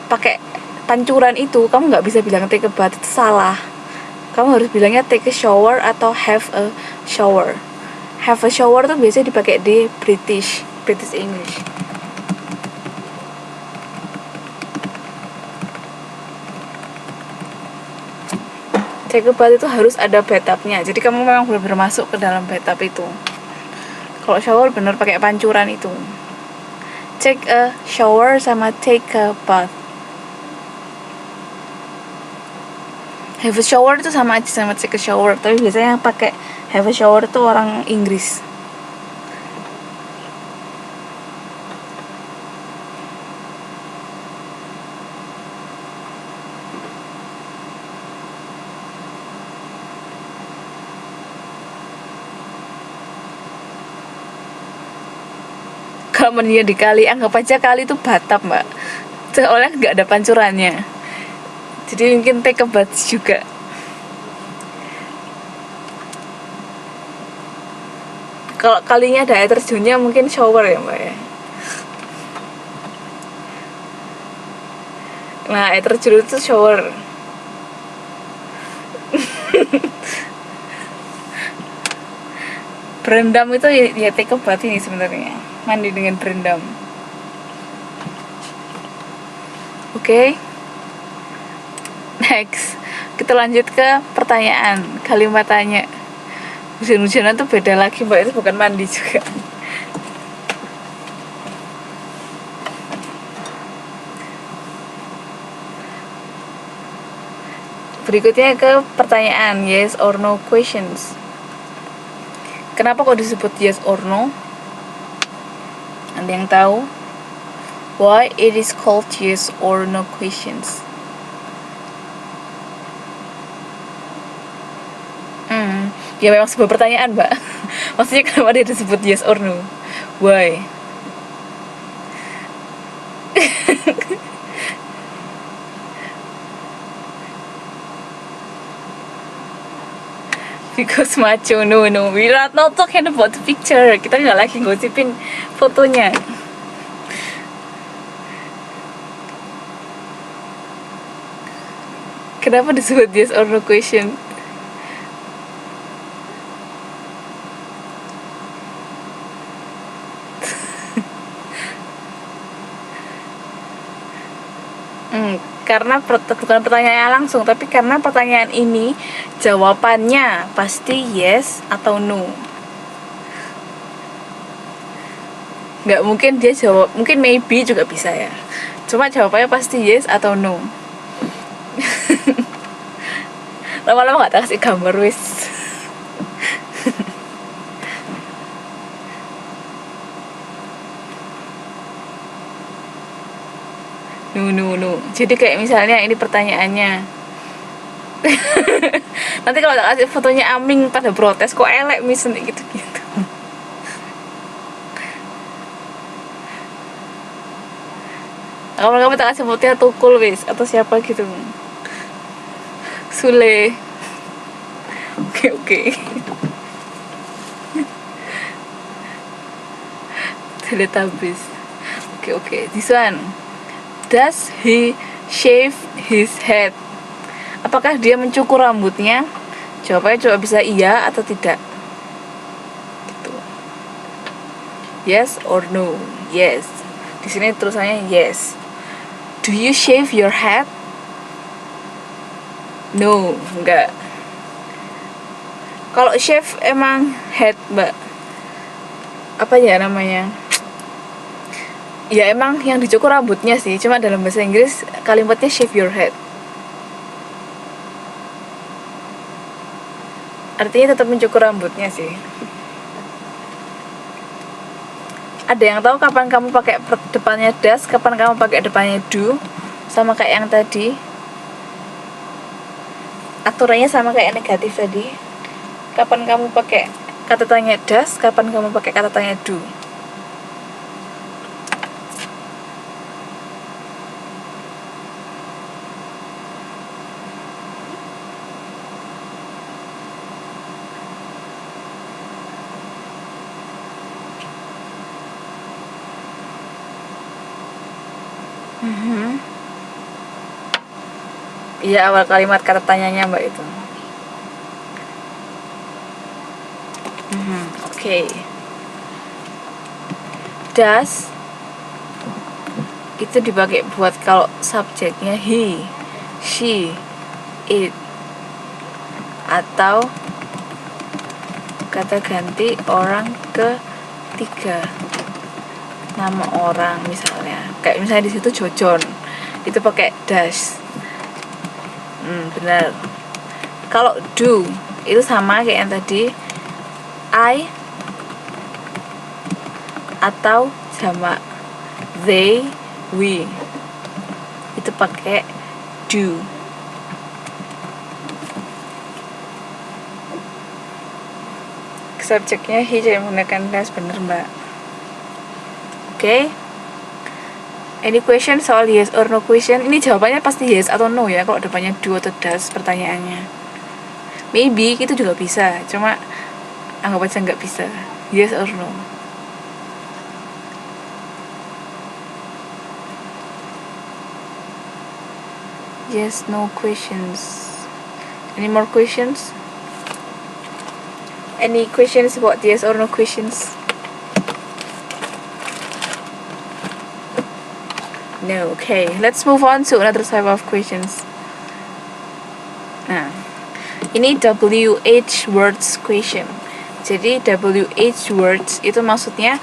pakai pancuran itu, kamu nggak bisa bilang take a bath, itu salah. Kamu harus bilangnya take a shower atau have a shower. Have a shower tuh biasanya dipakai di British English. Take a bath itu harus ada bathtubnya. Jadi kamu memang benar-benar masuk ke dalam bathtub itu. Kalau shower bener pakai pancuran itu. Take a shower sama take a bath. Have a shower itu sama aja sama take a shower, tapi biasanya yang pakai have a shower itu orang Inggris. Kalau mandinya di kali, anggap aja kali itu bathtub, Mbak. Soalnya nggak ada pancurannya. Jadi mungkin take a bath juga. Kalau kalinya ada air terjunnya mungkin shower ya, Mbak ya. Nah, air terjun itu shower. Berendam itu ya take a bath ini sebenarnya. Mandi dengan berendam. Oke. Next, kita lanjut ke pertanyaan. Kalimat tanya. Hujan-hujanan tuh beda lagi, Mbak, itu bukan mandi juga. Berikutnya ke pertanyaan yes or no questions. Kenapa kok disebut yes or no? Ada yang tahu? Why it is called yes or no questions? Ya memang sebuah pertanyaan, Mbak. Maksudnya kenapa dia disebut yes or no? Why? Because macho, no, we are not talking about the picture. Kita nggak lagi ngosipin fotonya. Kenapa disebut yes or no question? Karena bukan pertanyaannya langsung, tapi karena pertanyaan ini jawabannya pasti yes atau no. Nggak mungkin dia jawab, mungkin maybe juga bisa ya. Cuma jawabannya pasti yes atau no. Lama-lama nggak tak kasih gambar wis. No. Jadi kayak misalnya ini pertanyaannya. Nanti kalau tak kasih fotonya Aming pada protes kok elek misen gitu-gitu. Kamu tak kasih fotonya Tukul wis atau siapa gitu. Sule. Oke. Teletubbies. Oke. This one. Does he shave his head? Apakah dia mencukur rambutnya? Jawabannya coba bisa iya atau tidak. Gitu. Yes or no? Yes. Di sini terusannya yes. Do you shave your head? No, enggak. Kalau shave emang head, Mbak. Apa ya namanya? Ya emang yang dicukur rambutnya sih, cuma dalam bahasa Inggris kalimatnya shave your head. Artinya tetap mencukur rambutnya sih. Ada yang tahu kapan kamu pakai depannya does, kapan kamu pakai depannya do? Sama kayak yang tadi. Aturannya sama kayak negatif tadi. Kapan kamu pakai kata tanya does, kapan kamu pakai kata tanya do? Iya, awal kalimat kata tanyanya mbak itu. Oke. Does itu dipakai buat kalau subjeknya he, she, it, atau kata ganti orang ketiga, nama orang misalnya. Kayak misalnya di situ Jojon, itu pakai does. Benar. Kalau do itu sama kayak yang tadi, I atau jamak they, we, itu pakai do. Subjeknya he jadi menggunakan does, bener mbak. Oke. Any question soal yes or no question? Ini jawabannya pasti yes atau no ya, kalau depannya do atau does pertanyaannya. Maybe itu juga bisa, cuma anggap aja nggak bisa. Yes or no. Yes, no questions. Any more questions? Any questions about yes or no questions? No. Okay, let's move on to another type of questions. Nah, ini WH words question. Jadi WH words itu maksudnya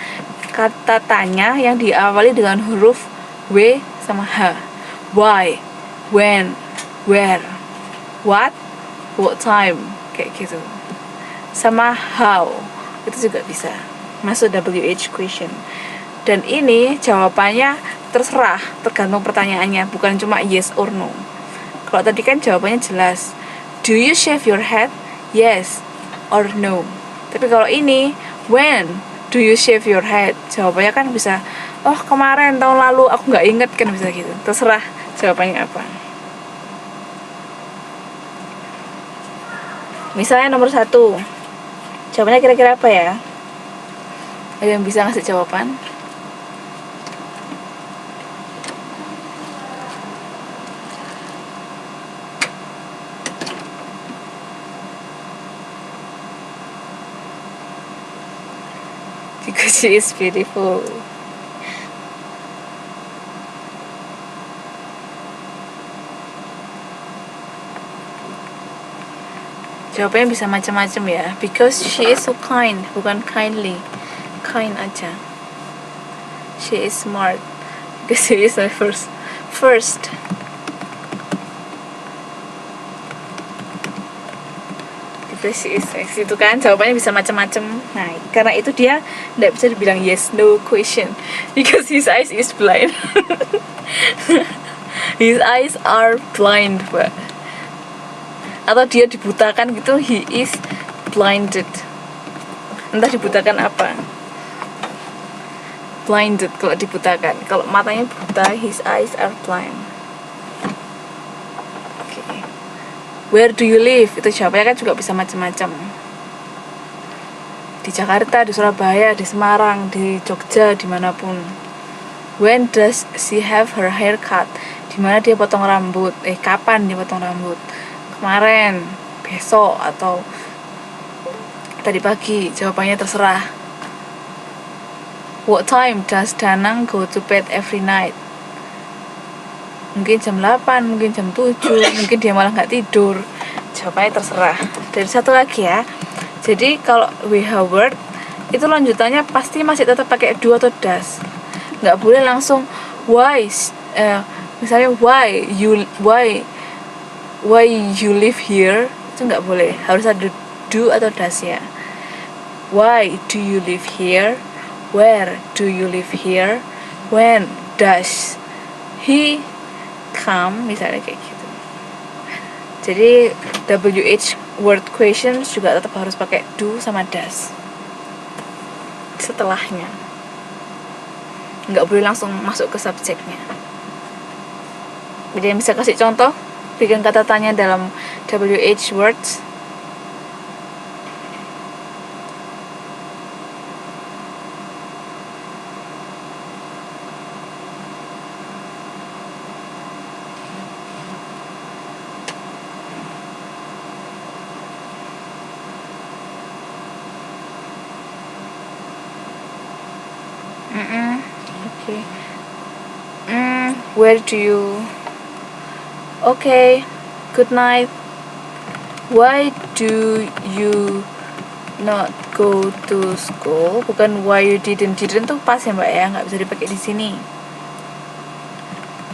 kata tanya yang diawali dengan huruf W sama H. Why, when, where, what time, kayak gitu. Sama how, itu juga bisa masuk WH question. Dan ini jawabannya terserah, tergantung pertanyaannya, bukan cuma yes or no. Kalau tadi kan jawabannya jelas, do you shave your head? Yes or no. Tapi kalau ini, when do you shave your head? Jawabannya kan bisa, oh kemarin, tahun lalu, aku nggak inget, kan bisa gitu. Terserah jawabannya apa. Misalnya nomor 1, jawabannya kira-kira apa ya? Ada yang bisa ngasih jawaban? Because she is beautiful. Jawabannya bisa macam-macam ya. Because she is so kind, bukan kindly. Kind aja. She is smart. Because she is my first. Because she is sexy, itu kan jawabannya bisa macam-macam. Nah, karena itu dia tidak bisa dibilang yes no question. Because his eyes is blind. His eyes are blind, Pak. Atau dia dibutakan gitu, he is blinded. Entah dibutakan apa. Blinded kalau dibutakan. Kalau matanya buta, his eyes are blind. Okay. Where do you live? Itu jawabannya kan juga bisa macam-macam. Di Jakarta, di Surabaya, di Semarang, di Jogja, dimanapun. When does she have her hair cut? Dimana dia potong rambut? Kapan dia potong rambut? Kemarin, besok, atau tadi pagi. Jawabannya terserah. What time does Danang go to bed every night? Mungkin jam 8, mungkin jam 7, mungkin dia malah nggak tidur. Jawabannya terserah. Dan satu lagi ya, jadi kalau WH word itu lanjutannya pasti masih tetap pakai do atau does. Nggak boleh langsung why, misalnya why you live here, itu nggak boleh, harus ada do atau does ya. Why do you live here? Where do you live here? When does he come? Misalnya kayak gitu. Jadi WH word questions juga tetap harus pakai do sama does setelahnya, nggak boleh langsung masuk ke subjeknya. Jadi yang bisa kasih contoh bikin kata tanya dalam WH words? Okay. Where do you? Okay. Good night. Why do you not go to school? Bukan why you didn't tuh pas ya mbak ya, nggak bisa dipakai di sini.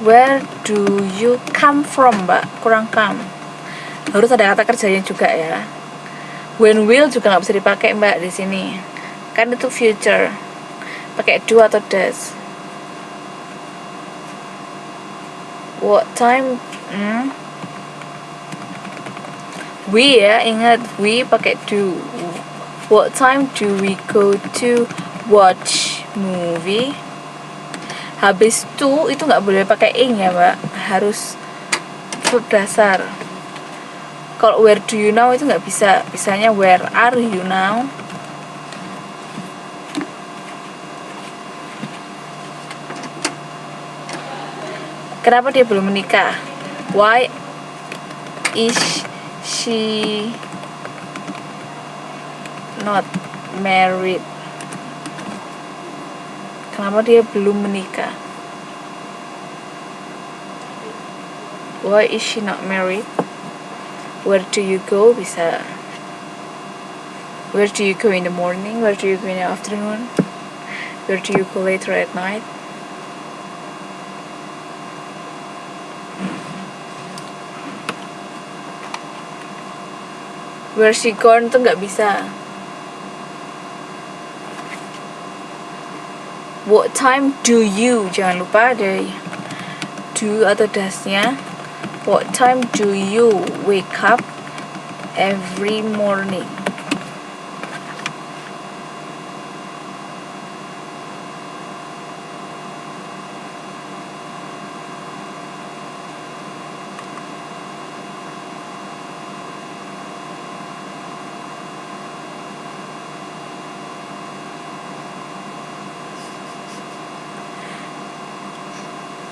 Where do you come from mbak? Kurang come. Harus ada kata kerjanya juga ya. When will juga nggak bisa dipakai mbak di sini. Kan itu future. Pakai do atau does. What time? We ya, ingat we pakai do. What time do we go to watch movie? Habis itu nggak boleh pakai ing ya mbak, harus verb dasar. Kalau where do you now itu nggak bisa, bisanya where are you now. Kenapa dia belum menikah? Why is she not married? Kenapa dia belum menikah? Why is she not married? Where do you go? Bisa. Where do you go in the morning? Where do you go in the afternoon? Where do you go later at night? Where she gone tuh nggak bisa. What time do you? Jangan lupa ada do atau does-nya. What time do you wake up every morning?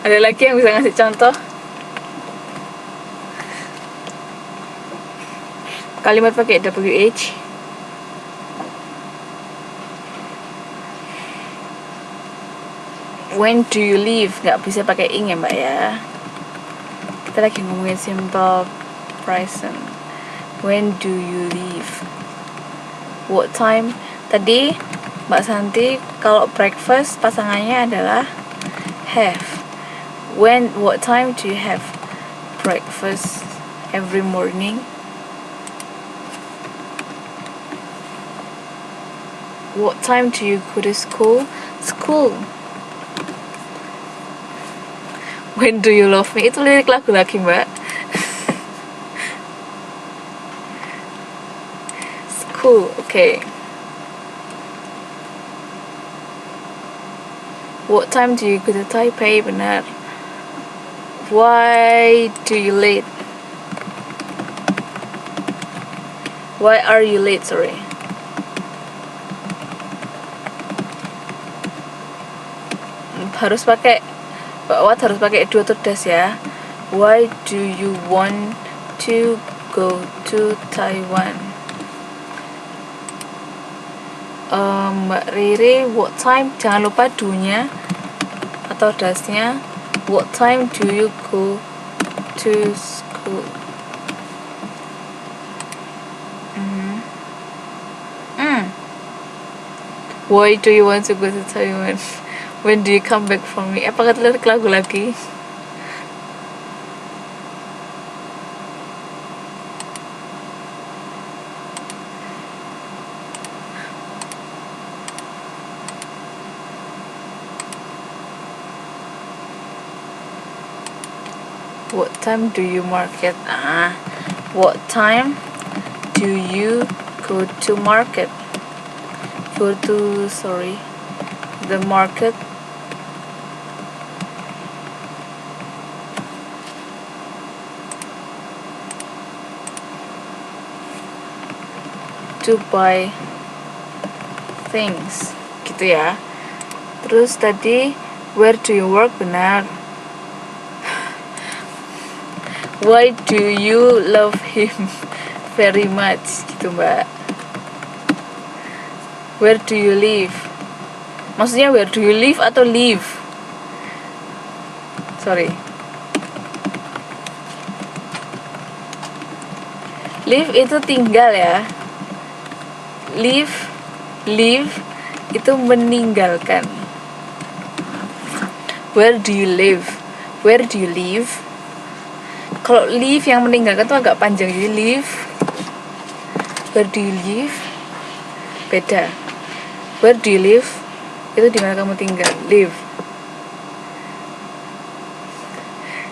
Ada lagi yang bisa ngasih contoh? Kalimat pakai WH. When do you leave? Nggak bisa pakai ing ya mbak ya. Kita lagi ngomongin simple present. When do you leave? What time? Tadi Mbak Santi kalau breakfast pasangannya adalah have. What time do you have breakfast every morning? What time do you go to school? School. When do you love me? Itu lirik lagu lagi mbak. School, okay. What time do you go to Taipei? Benar. Why do you late? Why are you late? Sorry. Harus pakai what harus pakai do atau does ya. Why do you want to go to Taiwan? Mbak Riri, what time? Jangan lupa do-nya atau does-nya. What time do you go to school? Why do you want to go to Taiwan? When do you come back from me? Apa kata lirik lagu lagi? What time do you market? What time do you go to market? The market. To buy things, gitu ya. Terus tadi where do you work? Benar. Why do you love him very much? Gitu mbak. Where do you live? Maksudnya where do you live atau live? Sorry. Live itu tinggal ya. Live itu meninggalkan. Where do you live? Where do you live? Kalau live yang meninggalkan tuh agak panjang, jadi live. Where do you live? Beda. Where do you live? Itu dimana kamu tinggal. Live.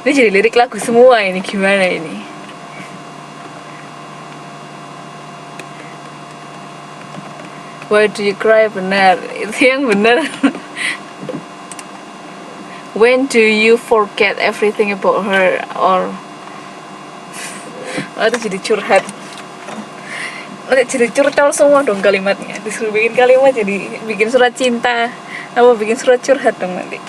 Ini jadi lirik lagu semua ini, gimana ini? Why do you cry? Benar, itu yang benar. When do you forget everything about her? Or itu jadi curhat. Nanti jadi curcol semua dong kalimatnya. Disuruh bikin kalimat jadi bikin surat cinta, apa bikin surat curhat dong nanti.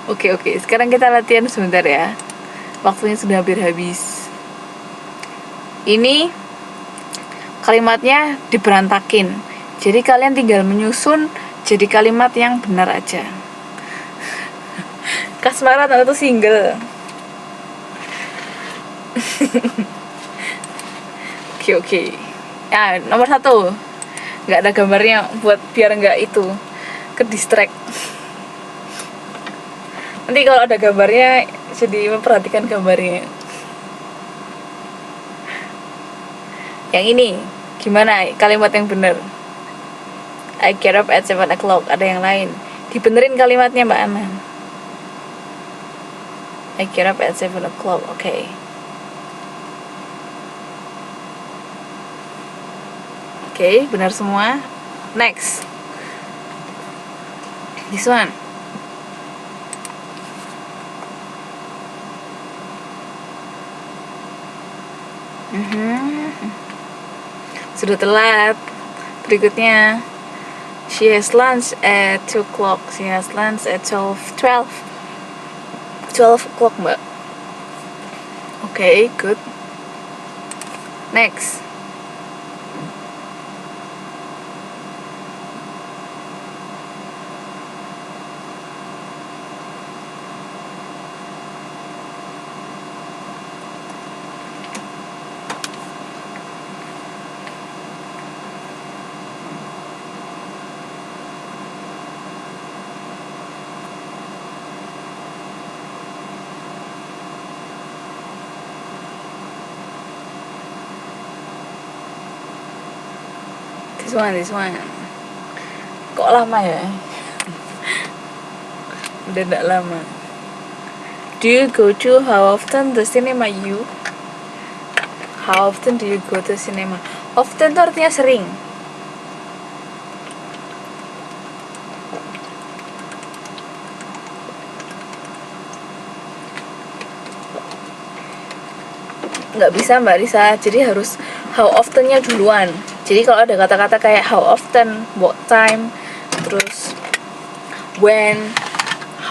Oke, sekarang kita latihan sebentar ya. Waktunya sudah hampir habis. Ini kalimatnya diberantakin, jadi kalian tinggal menyusun jadi kalimat yang benar aja. Kasmaran atau single. Oke. Ya, nomor 1 nggak ada gambarnya buat biar nggak itu ke distract. Nanti kalau ada gambarnya jadi memperhatikan gambarnya. Yang ini gimana kalimat yang benar? I get up at 7 o'clock. Ada yang lain, dibenerin kalimatnya Mbak Ana. I get up at 7 o'clock. Okay. Oke, benar semua. Next. This one. Sudah telat. Berikutnya, she has lunch at 2 o'clock. She has lunch at 12 o'clock, Mbak. Okay, good. Next. This one. Kok lama ya? Udah gak lama. Do you go to how often the cinema you? How often do you go to cinema? Often itu artinya sering. Nggak bisa Mbak Risa, jadi harus how often-nya duluan. Jadi kalau ada kata-kata kayak how often, what time, terus when,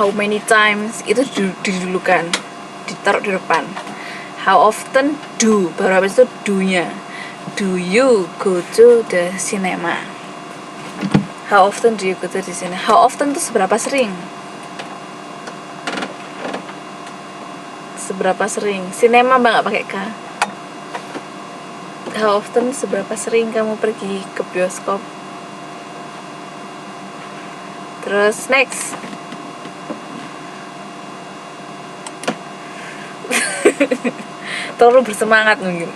how many times, itu didulukan, ditaruh di depan. How often do, baru habis itu do-nya. Do you go to the cinema? How often do you go to the cinema? How often itu seberapa sering? Seberapa sering? Cinema Mbak nggak pakai K. How often, seberapa sering kamu pergi ke bioskop? Terus next. Terlalu bersemangat mungkin.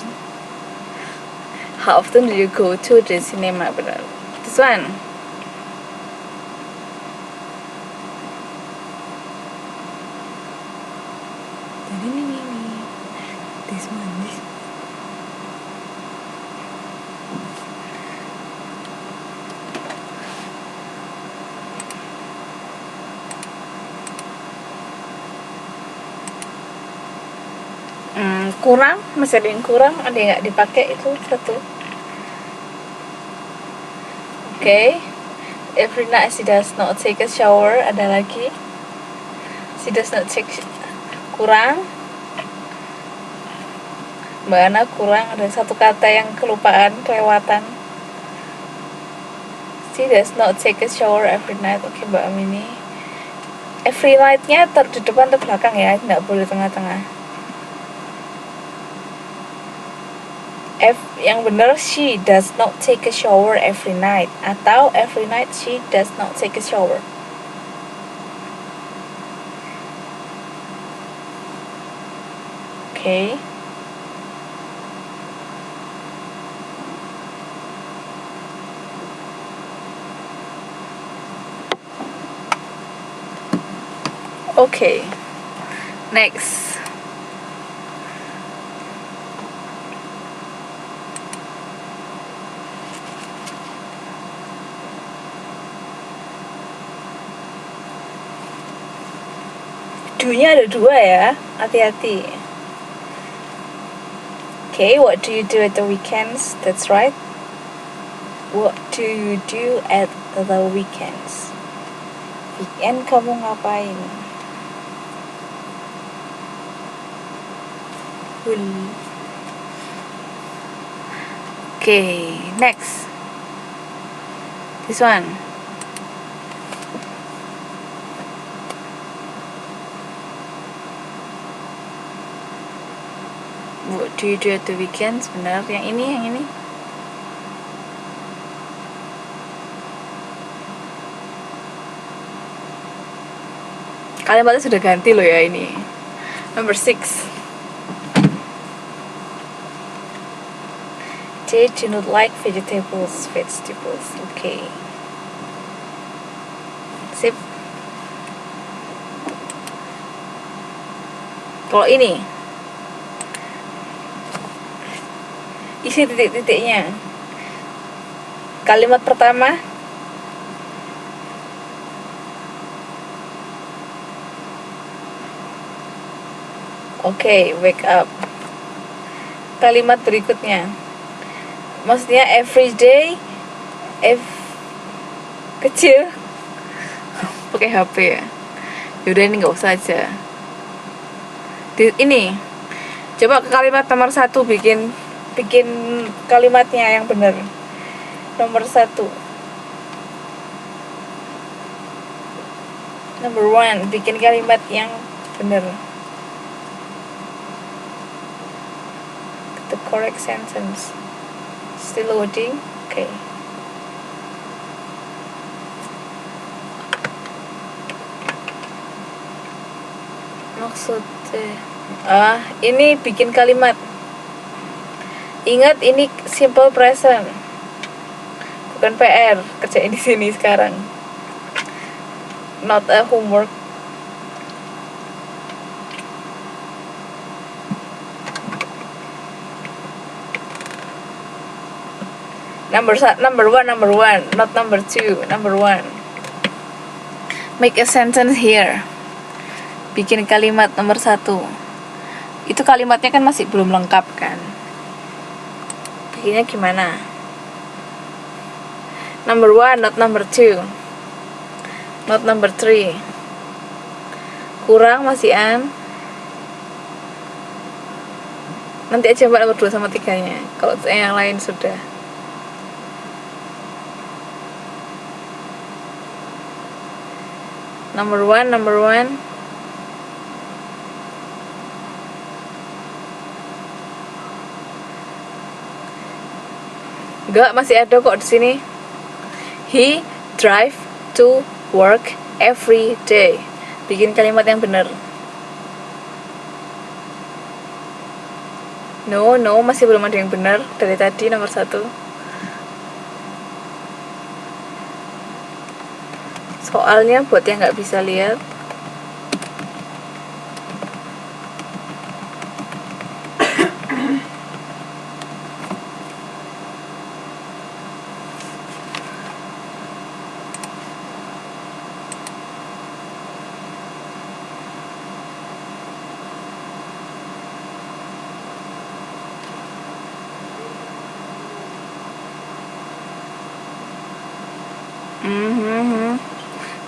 How often do you go to the cinema? Benar. This one. This one. Kurang, masih ada yang kurang, ada yang nggak dipakai itu satu. Okay. Every night she does not take a shower. Ada lagi. She does not take. Kurang. Mbak Ana kurang, ada satu kata yang kelupaan, kelewatan. She does not take a shower every night. Oke, Mbak Amini. Every night-nya di depan atau belakang ya, nggak boleh tengah-tengah. Yang benar, she does not take a shower every night, atau every night she does not take a shower. Oke. Okay, next. Do-nya ada 2 ya, hati-hati. Okay, what do you do at the weekends? That's right. What do you do at the weekends? Weekend kamu ngapain? Okay, next. This one. What do you do at the weekends? Benar, yang ini. Kalimatnya sudah ganti loh ya ini. Number 6. They do not like vegetables. Okay. Sip. Kalau ini, isi titik-titiknya. Kalimat pertama, wake up. Kalimat berikutnya, maksudnya every day, kecil, pakai HP ya. Yaudah ini nggak usah aja. Ini, coba ke kalimat nomor 1 bikin kalimatnya yang benar. Nomor 1. Number 1, bikin kalimat yang benar. The correct sentence. Still loading. Okay. Maksudnya ini bikin kalimat. Ingat ini simple present, bukan PR. Kerjain di sini sekarang. Not a homework. Number 1, not number 2, number 1. Make a sentence here. Bikin kalimat nomor 1. Itu kalimatnya kan masih belum lengkap kan. Bikinnya gimana? Number 1, not number 2, not number 3. Kurang masih an. Nanti aja mbak nomor 2 sama 3-nya. Kalau yang lain sudah. Number 1. Enggak, masih ada kok di sini. He drive to work every day. Bikin kalimat yang benar. No, masih belum ada yang benar dari tadi nomor 1. Soalnya buat yang nggak bisa lihat,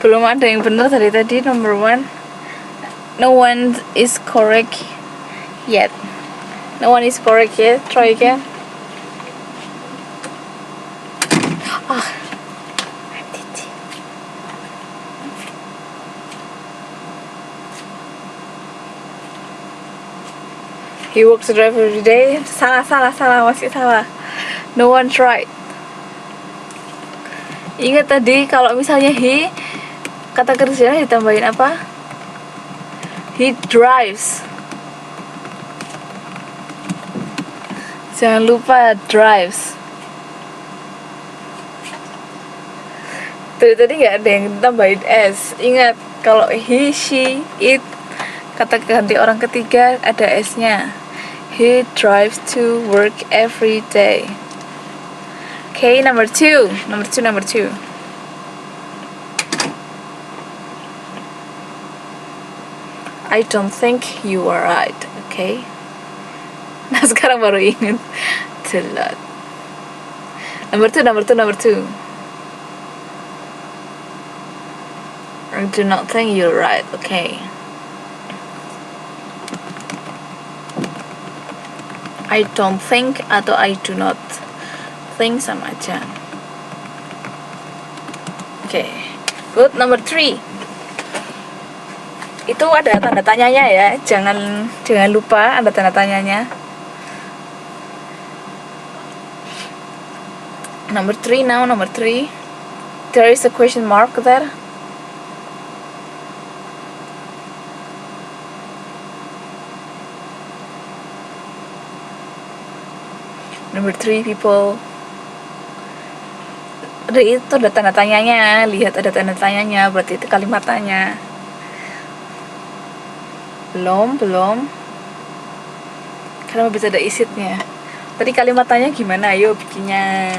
belum ada yang benar dari tadi. Number 1, no one is correct yet. No one is correct yet. Try again. Ah, he works to drive every day. Salah, masih salah. No one tried. Ingat tadi kalau misalnya he, kata kerjanya ditambahin apa? He drives. Jangan lupa drives. Tadi nggak ada yang tambahin s. Ingat kalau he, she, it, kata ganti orang ketiga ada s-nya. He drives to work every day. Okay, number two. I don't think you are right. Okay. Nah sekarang baru ingat. Telat. Number two. I do not think you're right. Okay. I don't think atau I do not think sama aja. Okay. Good. Number 3. Itu ada tanda tanyanya ya. Jangan lupa ada tanda tanyanya. Number 3 now. There is a question mark there. Number 3 people. Itu ada tanda tanyanya. Lihat ada tanda tanyanya, berarti itu kalimat tanya. Belum. Kenapa bisa ada isitnya? Tadi kalimat tanya gimana? Ayo bikinnya.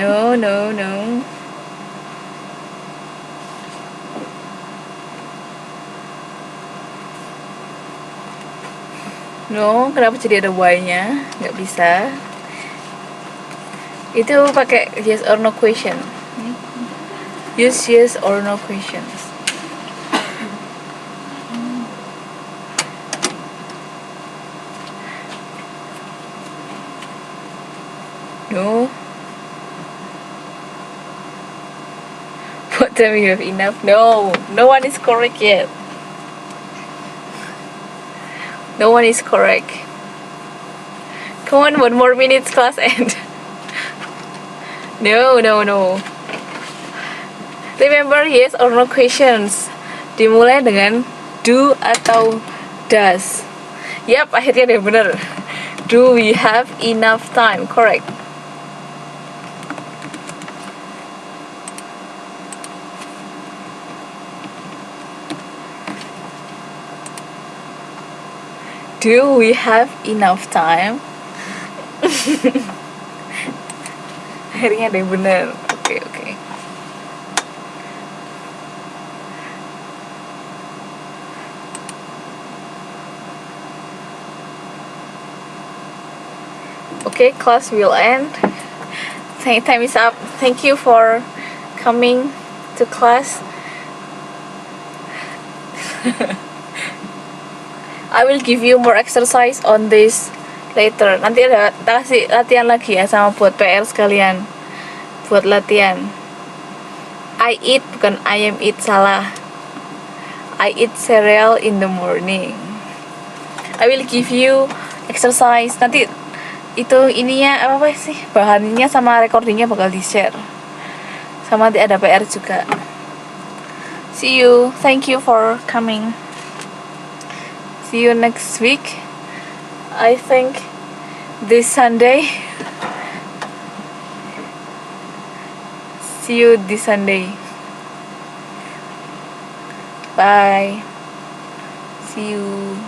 No. No, kenapa jadi ada y-nya? Nggak bisa. Itu pakai yes or no question. Use yes or no questions. No. What time you have enough? No one is correct yet. No one is correct. Come on, 1 more minute, class end. No. Remember yes or no questions. Dimulai dengan do atau does. Yap, akhirnya deh bener. Do we have enough time? Correct. Do we have enough time? Akhirnya ada yang bener. Oke. Okay, class will end. Time is up. Thank you for coming to class. I will give you more exercise on this later. Nanti ada kasih latihan lagi ya, sama buat PR sekalian. Buat latihan. I eat, bukan I am eat, salah. I eat cereal in the morning. I will give you exercise. Nanti itu ininya apa sih, bahannya sama recordingnya bakal di share. Sama nanti ada PR juga. See you. Thank you for coming. See you next week. I think this Sunday. See you this Sunday. Bye. See you.